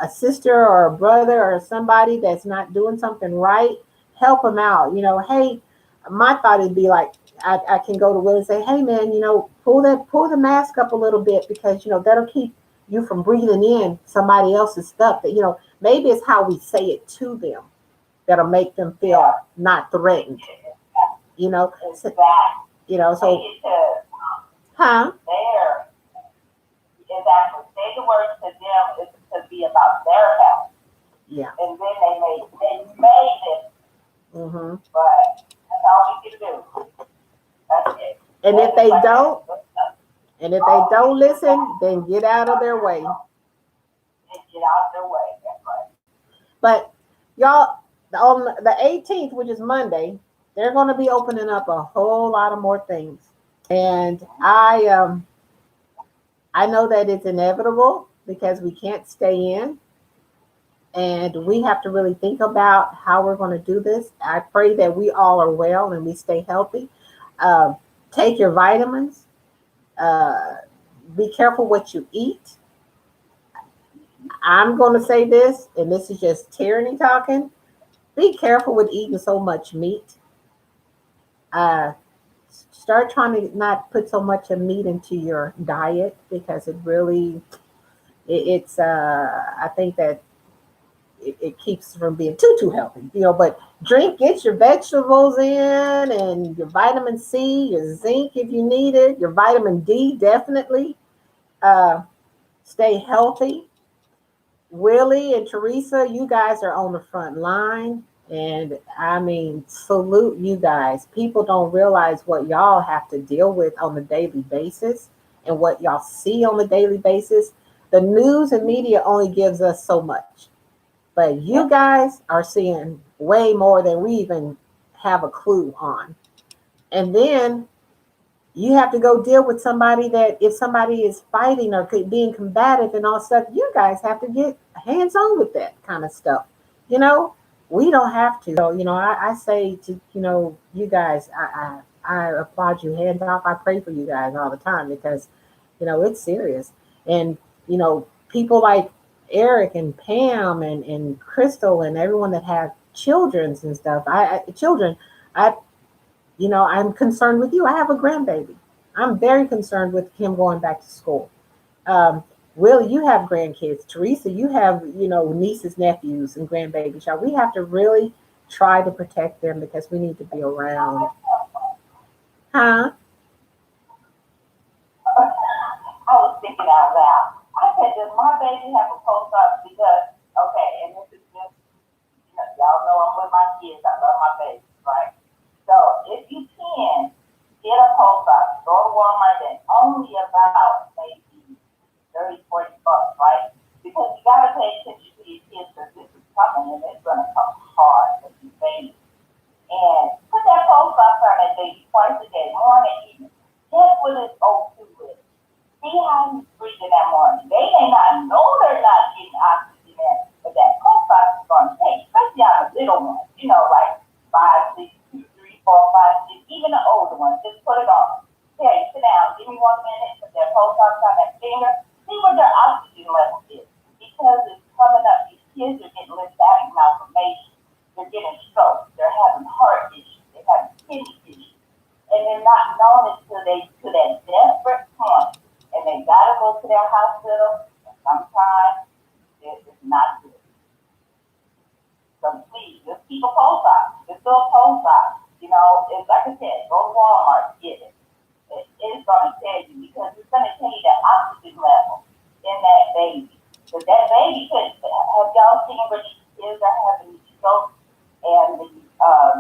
a sister or a brother or somebody that's not doing something right, help them out. You know, hey, my thought would be like, I can go to Will and say, hey, man, you know, pull the mask up a little bit because, you know, that'll keep you from breathing in somebody else's stuff. That, you know, maybe it's how we say it to them that'll make them feel not threatened. You know, so, you know, so, huh? There is actually say the words to them is to be about their health. Yeah. And then they made it. Mm-hmm. But that's all we can do. That's it. And if they don't listen, then get out of their way. Get out their way. That's right. But y'all, on the 18th, which is Monday, they're going to be opening up a whole lot of more things. And I know that it's inevitable because we can't stay in. And we have to really think about how we're going to do this. I pray that we all are well and we stay healthy. Take your vitamins. Be careful what you eat. I'm going to say this, and this is just tyranny talking. Be careful with eating so much meat. Start trying to not put so much of meat into your diet because it really, I think that it keeps from being too healthy, you know. But get your vegetables in and your vitamin C, your zinc if you need it, your vitamin D definitely. Stay healthy. Willie and Teresa, you guys are on the front line. And I mean, salute you guys. People don't realize what y'all have to deal with on the daily basis and what y'all see on the daily basis. The news and media only gives us so much. But you guys are seeing way more than we even have a clue on. And then you have to go deal with somebody that if somebody is fighting or being combative and all stuff, you guys have to get hands-on with that kind of stuff. You know, we don't have to. So, you know, I say to, you know, you guys, I applaud you hands off. I pray for you guys all the time because, you know, it's serious. And, you know, people like Eric and Pam and Crystal and everyone that have children and stuff. You know, I'm concerned with you. I have a grandbaby. I'm very concerned with him going back to school. Will, you have grandkids. Teresa, you have, you know, nieces, nephews, and grandbabies. We have to really try to protect them because we need to be around. Huh? I was thinking out loud. I said, does my baby have a post office? Because, okay, and this is just, y'all know I'm with my kids. I love my babies, right? So if you can get a post office, go to Walmart, and only about maybe 30, 40 bucks, right? Because you gotta pay attention to your kids because this is coming and it's gonna come hard for you babies. And put that post office on that baby twice a day, morning and evening. Check what his O2 is. See how he's breathing that morning. They may not know they're not getting oxygen in, but that post office is gonna take, especially on the little ones, like 5, 6, 2, 3, 4, 5, 6, even the older ones, just put it on. Okay, sit down, give me 1 minute, put that post office on that finger, see what their oxygen level is. Because it's coming up, these kids are getting lymphatic malformation, they're getting strokes, they're having heart issues, they're having kidney issues, and they're not known until they to that desperate point, and they gotta go to their hospital, and sometimes it's not good. So please, just keep a pulse on. Just do a pulse on. It's like I said, go to Walmart, get it. It's gonna tell you because it's gonna tell you the oxygen level in that baby. Because that baby could have y'all seen where these kids are having these strokes and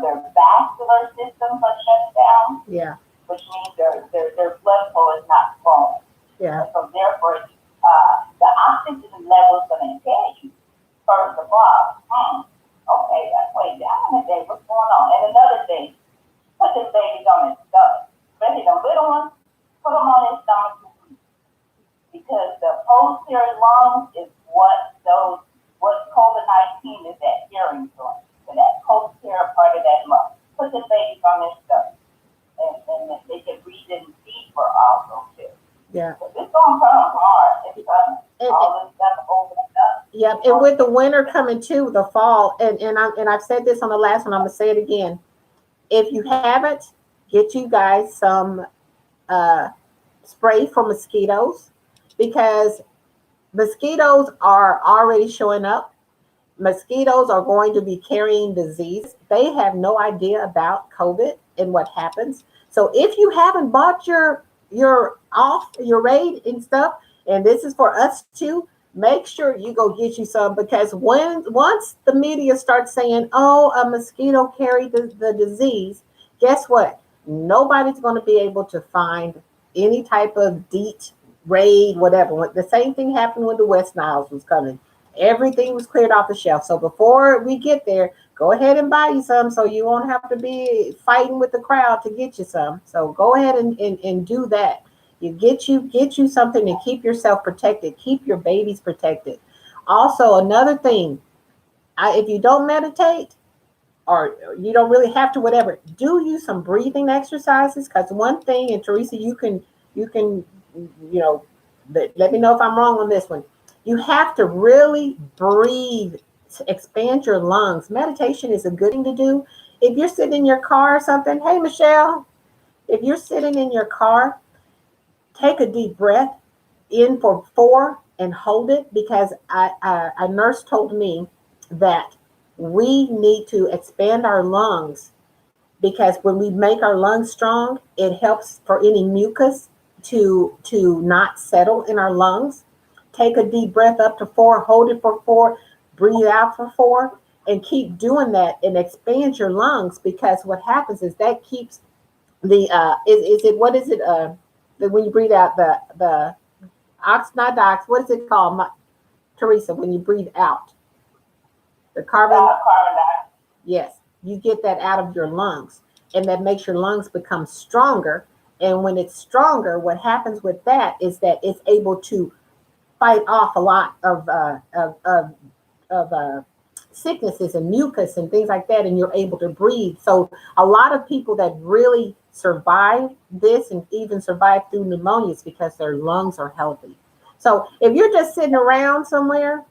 their vascular systems are shut down, Yeah. which means their blood flow is not flowing. Yeah. And so therefore, the oxygen level is going to tell you, first of all, okay, wait down a day, what's going on? And another thing, put this baby on his stomach. Especially the little ones, put them on his stomach 2 weeks. Because the posterior lungs is what COVID-19 is adhering to, that posterior part of that lung. Put the baby on his stomach. And they can breathe in deeper also, too. Yeah. So it's going to come hard. It's coming. All this stuff opening up. Yeah, and with the winter coming too, the fall, and I've said this on the last one, I'm gonna say it again. If you haven't, get you guys some spray for mosquitoes because mosquitoes are already showing up. Mosquitoes are going to be carrying disease. They have no idea about COVID and what happens. So if you haven't bought your Raid and stuff, and this is for us too, make sure you go get you some because once the media starts saying, "Oh, a mosquito carried the disease," guess what? Nobody's going to be able to find any type of DEET, Raid, whatever. The same thing happened when the West Niles was coming. Everything was cleared off the shelf. So before we get there, go ahead and buy you some so you won't have to be fighting with the crowd to get you some. So go ahead and do that. You get you something to keep yourself protected, keep your babies protected. Also, another thing, if you don't meditate or you don't really have to, whatever, do you some breathing exercises. Because one thing, and Teresa, you can, let me know if I'm wrong on this one. You have to really breathe, to expand your lungs. Meditation is a good thing to do. If you're sitting in your car or something, hey, Michelle, if you're sitting in your car, take a deep breath in for 4 and hold it because a nurse told me that we need to expand our lungs because when we make our lungs strong, it helps for any mucus to not settle in our lungs. Take a deep breath up to 4, hold it for 4, breathe out for 4, and keep doing that and expand your lungs because what happens is that keeps the when you breathe out the not ox, what is it called, Teresa, when you breathe out? The carbon dioxide. Yes, you get that out of your lungs and that makes your lungs become stronger. And when it's stronger, what happens with that is that it's able to fight off a lot of sicknesses and mucus and things like that, and you're able to breathe. So a lot of people that really survive this and even survive through pneumonias because their lungs are healthy. So if you're just sitting around somewhere,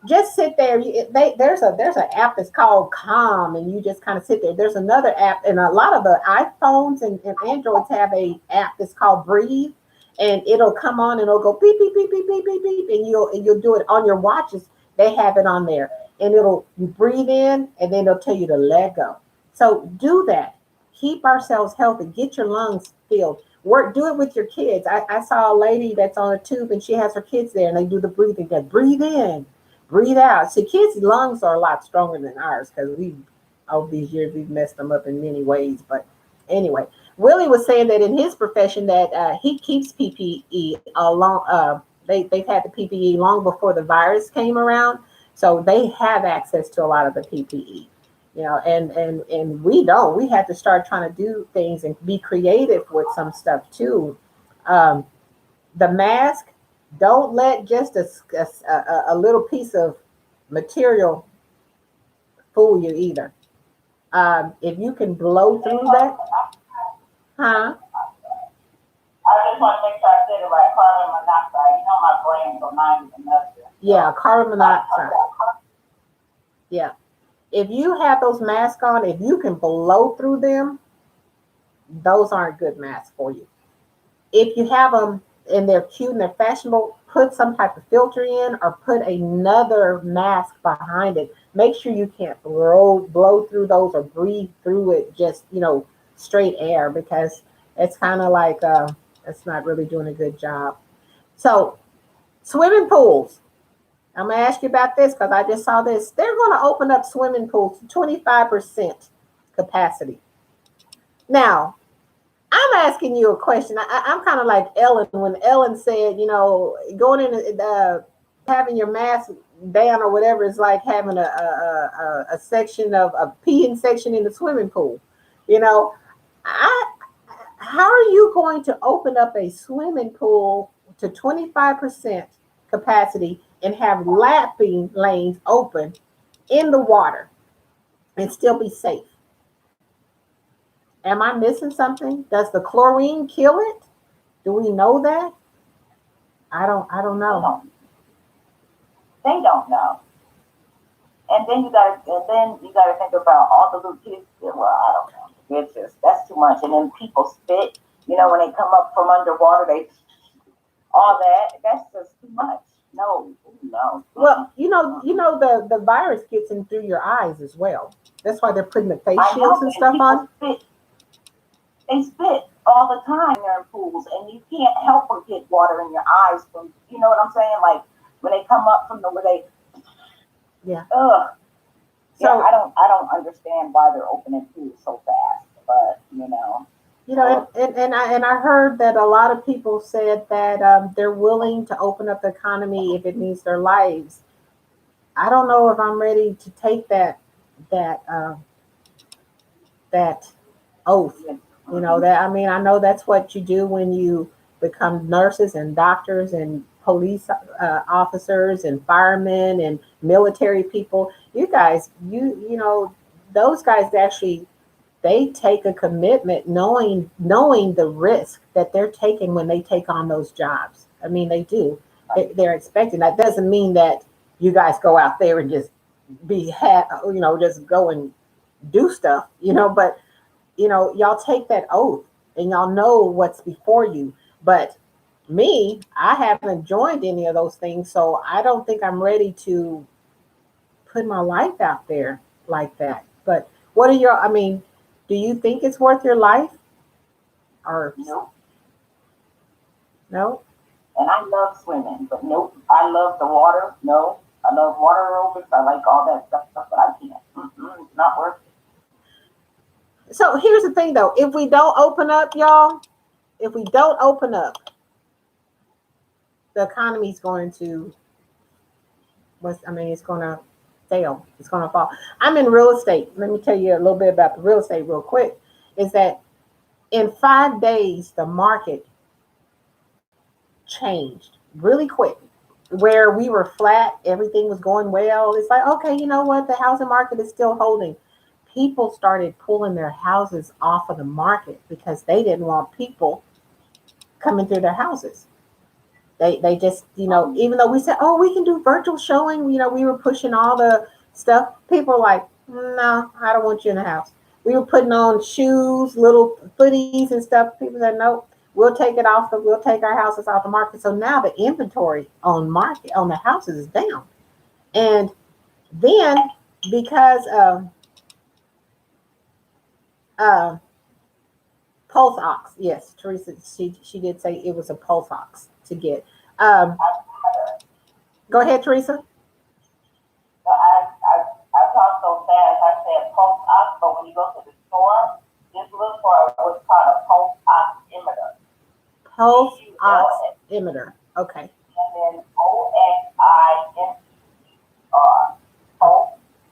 just sit there. There's an app that's called Calm, and you just kind of sit there. There's another app, and a lot of the iPhones and Androids have a app that's called Breathe, and it'll come on and it'll go beep beep beep beep beep beep beep, and you'll do it on your watches. They have it on there, and you breathe in, and then it'll tell you to let go. So do that. keep ourselves healthy. Get your lungs filled. Work, do it with your kids. I saw a lady that's on a tube and she has her kids there and they do the breathing. They breathe in, breathe out. So kids' lungs are a lot stronger than ours because over these years, we've messed them up in many ways. But anyway, Willie was saying that in his profession that he keeps PPE along. They've had the PPE long before the virus came around. So they have access to a lot of the PPE. And we don't. We had to start trying to do things and be creative with some stuff too. The mask, don't let just a little piece of material fool you either. If you can blow through that, huh? I just want to make sure I said it right. Carbon monoxide. You know my brain, so mine is nothing. Yeah, carbon monoxide. Yeah. If you have those masks on, if you can blow through them, those aren't good masks for you. If you have them and they're cute and they're fashionable, put some type of filter in or put another mask behind it. Make sure you can't blow through those or breathe through it, just, straight air, because it's kind of like it's not really doing a good job. So swimming pools. I'm going to ask you about this because I just saw this. They're going to open up swimming pools to 25% capacity. Now, I'm asking you a question. I'm kind of like Ellen when Ellen said, going in, having your mask down or whatever is like having a section of a peeing section in the swimming pool. How are you going to open up a swimming pool to 25% capacity and have lapping lanes open in the water and still be safe? Am I missing something? Does the chlorine kill it? Do we know that? I don't know. They don't know. And then you gotta think about all the little kids. Well, I don't know. That's too much. And then people spit. When they come up from underwater, all that. That's just too much. No. Well, the virus gets in through your eyes as well. That's why they're putting the face shields and stuff on. They spit all the time in their pools, and you can't help but get water in your eyes from. You know what I'm saying? Like when they come up from where they. Yeah. Ugh. So I don't understand why they're opening pools so fast, but and I heard that a lot of people said that they're willing to open up the economy if it means their lives. I don't know if I'm ready to take that oath. I know that's what you do when you become nurses and doctors and police officers and firemen and military people. You guys, those guys actually, they take a commitment knowing the risk that they're taking when they take on those jobs. I mean, they do. They're expecting. That doesn't mean that you guys go out there and just just go and do stuff, but y'all take that oath and y'all know what's before you. But me, I haven't joined any of those things, so I don't think I'm ready to put my life out there like that. But what are do you think it's worth your life? Or no? And I love swimming, but nope. I love the water. No, I love water aerobics. I like all that stuff, but I can't. It's not worth it. So here's the thing, though. If we don't open up, y'all, the economy's going to, it's going to fail. It's going to fall. I'm in real estate. Let me tell you a little bit about the real estate real quick. Is that in 5 days, the market changed really quick. Where we were flat, everything was going well. It's like, okay, you know what? The housing market is still holding. People started pulling their houses off of the market because they didn't want people coming through their houses. They just, even though we said, oh, we can do virtual showing, we were pushing all the stuff. People were like, no, I don't want you in the house. We were putting on shoes, little footies and stuff. People said, no, we'll take our houses off the market. So now the inventory on the houses is down. And then because of Pulse ox. Yes, Teresa. She did say it was a pulse ox to get. Go ahead, Teresa. So I talk so fast, I said pulse ox, but when you go to the store, just look for what's called a pulse oximeter. Pulse P-U-L-S, oximeter. Okay. and then O-X-I-M-E-R, pulse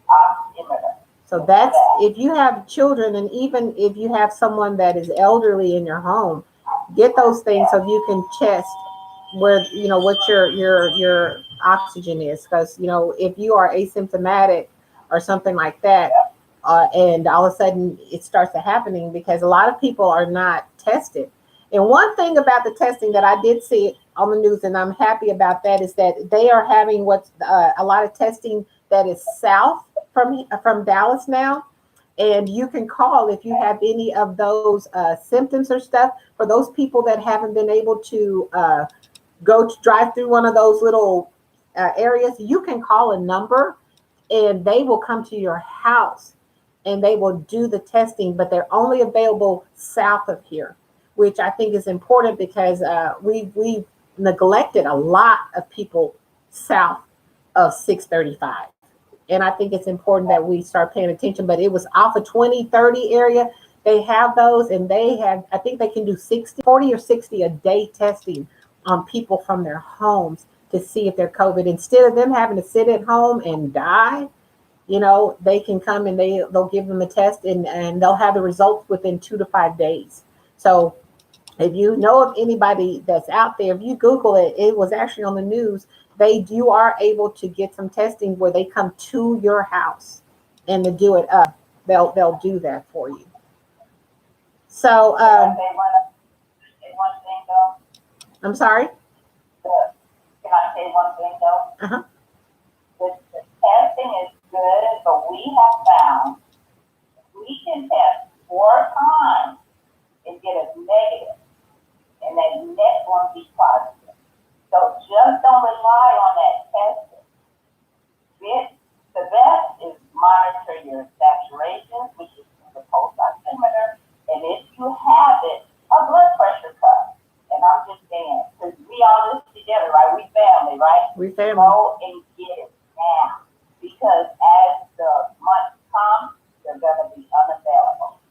oximeter. So that's if you have children, and even if you have someone that is elderly in your home, get those things so you can test where what your oxygen is, because if you are asymptomatic or something like that, and all of a sudden it starts to happening, because a lot of people are not tested. And one thing about the testing that I did see on the news, and I'm happy about that, is that they are having what's a lot of testing that is south from Dallas now. And you can call if you have any of those symptoms or stuff. For those people that haven't been able to go to drive through one of those little areas, you can call a number and they will come to your house and they will do the testing, but they're only available south of here, which I think is important, because we neglected a lot of people south of 635. And I think it's important that we start paying attention. But it was off of 2030 area. They have those, and they have, I think they can do 40 or 60 a day testing on people from their homes to see if they're COVID. Instead of them having to sit at home and die, they can come and they'll give them a test, and they'll have the results within 2 to 5 days. So if you know of anybody that's out there, if you Google it, it was actually on the news. You are able to get some testing where they come to your house and to do it up. They'll do that for you. So Can I say one thing though? I'm sorry. Can I say one thing though? Uh-huh. The testing is good, but we have found we can test 4 times and get a negative, and that next one be positive. So just don't rely on that testing. The best is monitor your saturations, which is the pulse oximeter, and if you have it, a blood pressure cuff. And I'm just saying, because we all live together, right? We family, right? We family. Go and get it now, because as the months come, they're going to be unavailable.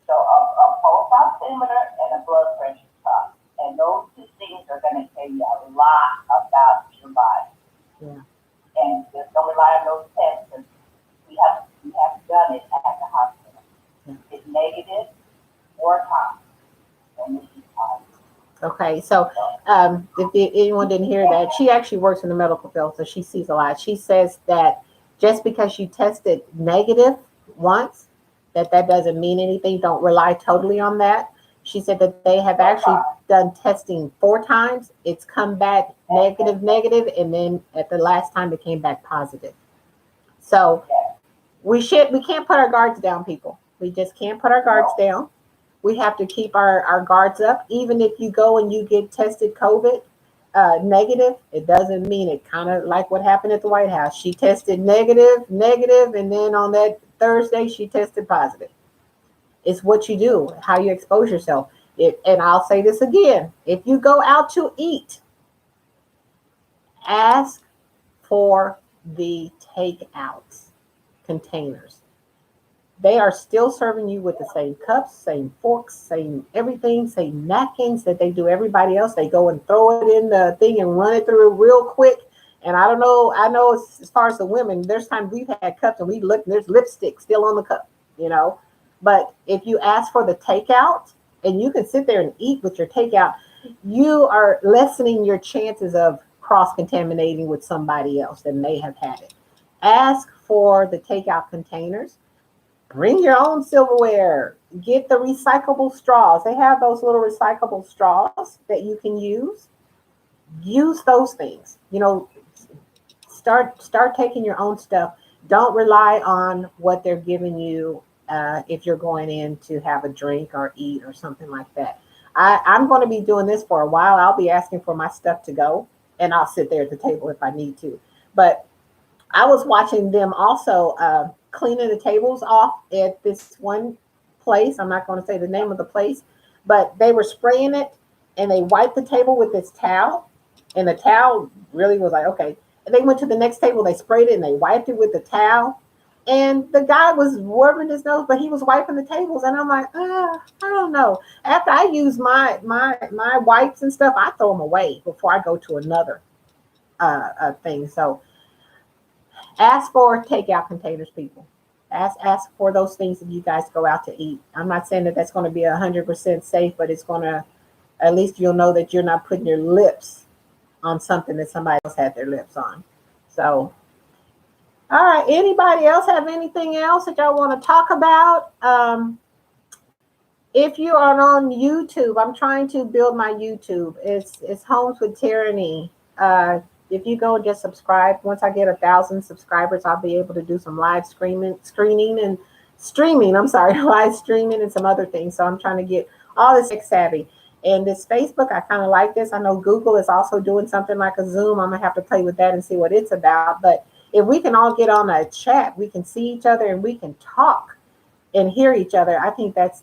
So a pulse oximeter and a blood pressure cuff. And those 2 things are going to tell you a lot about your body. Yeah. And just don't rely on those tests, because we have done it at the hospital. Yeah. It's negative 4 times, and this is positive. Okay, so if anyone didn't hear that, she actually works in the medical field, so she sees a lot. She says that just because you tested negative once, that doesn't mean anything. Don't rely totally on that. She said that they have actually done testing 4 times. It's come back negative, and then at the last time it came back positive. So we can't put our guards down, people. We just can't put our guards down. We have to keep our guards up. Even if you go and you get tested COVID negative, it doesn't mean it. Kind of like what happened at the White House. She tested negative, and then on that Thursday she tested positive. It's what you do, how you expose yourself. And I'll say this again: if you go out to eat, ask for the takeout containers. They are still serving you with the same cups, same forks, same everything, same napkins that they do everybody else. They go and throw it in the thing and run it through real quick. And I don't know, I know as far as the women, there's times we've had cups and we look and there's lipstick still on the cup, But if you ask for the takeout and you can sit there and eat with your takeout, you are lessening your chances of cross-contaminating with somebody else that may have had it. Ask for the takeout containers. Bring your own silverware. Get the recyclable straws. They have those little recyclable straws that you can use. Use those things. Start taking your own stuff. Don't rely on what they're giving you if you're going in to have a drink or eat or something like that. I'm going to be doing this for a while. I'll be asking for my stuff to go, and I'll sit there at the table if I need to. But I was watching them also cleaning the tables off at this one place. I'm not going to say the name of the place, but they were spraying it and they wiped the table with this towel. And the towel really was like, okay. And they went to the next table, they sprayed it and they wiped it with the towel. And the guy was warming his nose, but he was wiping the tables. And I'm like, I don't know. After I use my wipes and stuff, I throw them away before I go to another thing. So ask for takeout containers, people. Ask for those things that you guys go out to eat. I'm not saying that that's going to be 100% safe, but it's going to, at least you'll know that you're not putting your lips on something that somebody else had their lips on. So, all right. Anybody else have anything else that y'all want to talk about? If you are on YouTube, I'm trying to build my YouTube. It's Homes with Tyranny. If you go and just subscribe, once I get 1,000 subscribers, I'll be able to do some live live streaming and some other things. So I'm trying to get all this tech savvy. And this Facebook, I kind of like this. I know Google is also doing something like a Zoom. I'm gonna have to play with that and see what it's about. But if we can all get on a chat, we can see each other and we can talk and hear each other. I think that's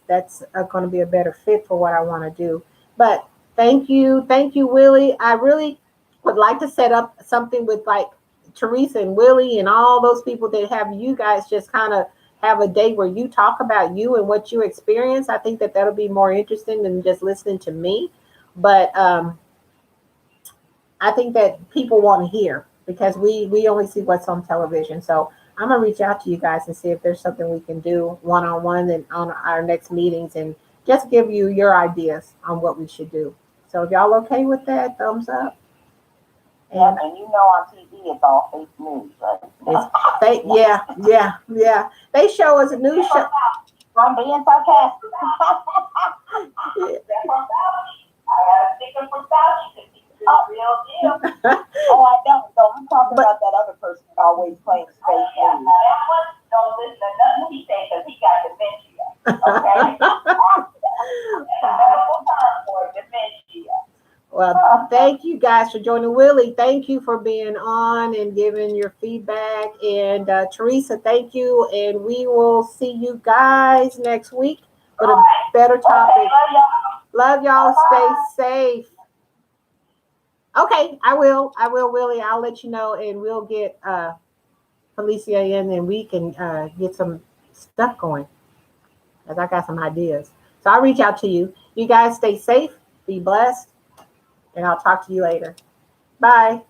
going to be a better fit for what I want to do. But thank you, Willie. I really would like to set up something with like Teresa and Willie and all those people that have you guys just kind of have a day where you talk about you and what you experience. I think that'll be more interesting than just listening to me. But I think that people want to hear, because we only see what's on television. So I'm going to reach out to you guys and see if there's something we can do one-on-one and on our next meetings, and just give you your ideas on what we should do. So if y'all okay with that, thumbs up. And you know, on TV, it's all fake news, right? It's fake, yeah. They show us a news show. I'm being sarcastic. That's from Fauci. I got a sticker from Fauci because he's the real deal. Oh, I don't. So I'm talking about that other person who always claims fake Yeah, news. now that one, don't listen to nothing he says because he got dementia. Okay? Medical term for dementia. Well, thank you guys for joining. Willie, thank you for being on and giving your feedback. And Teresa, thank you. And we will see you guys next week with a better topic. Okay, Love y'all. Stay safe. Okay, I will, Willie. I'll let you know, and we'll get Felicia in, and we can get some stuff going, because I got some ideas. So I'll reach out to you. You guys stay safe, be blessed, and I'll talk to you later. Bye.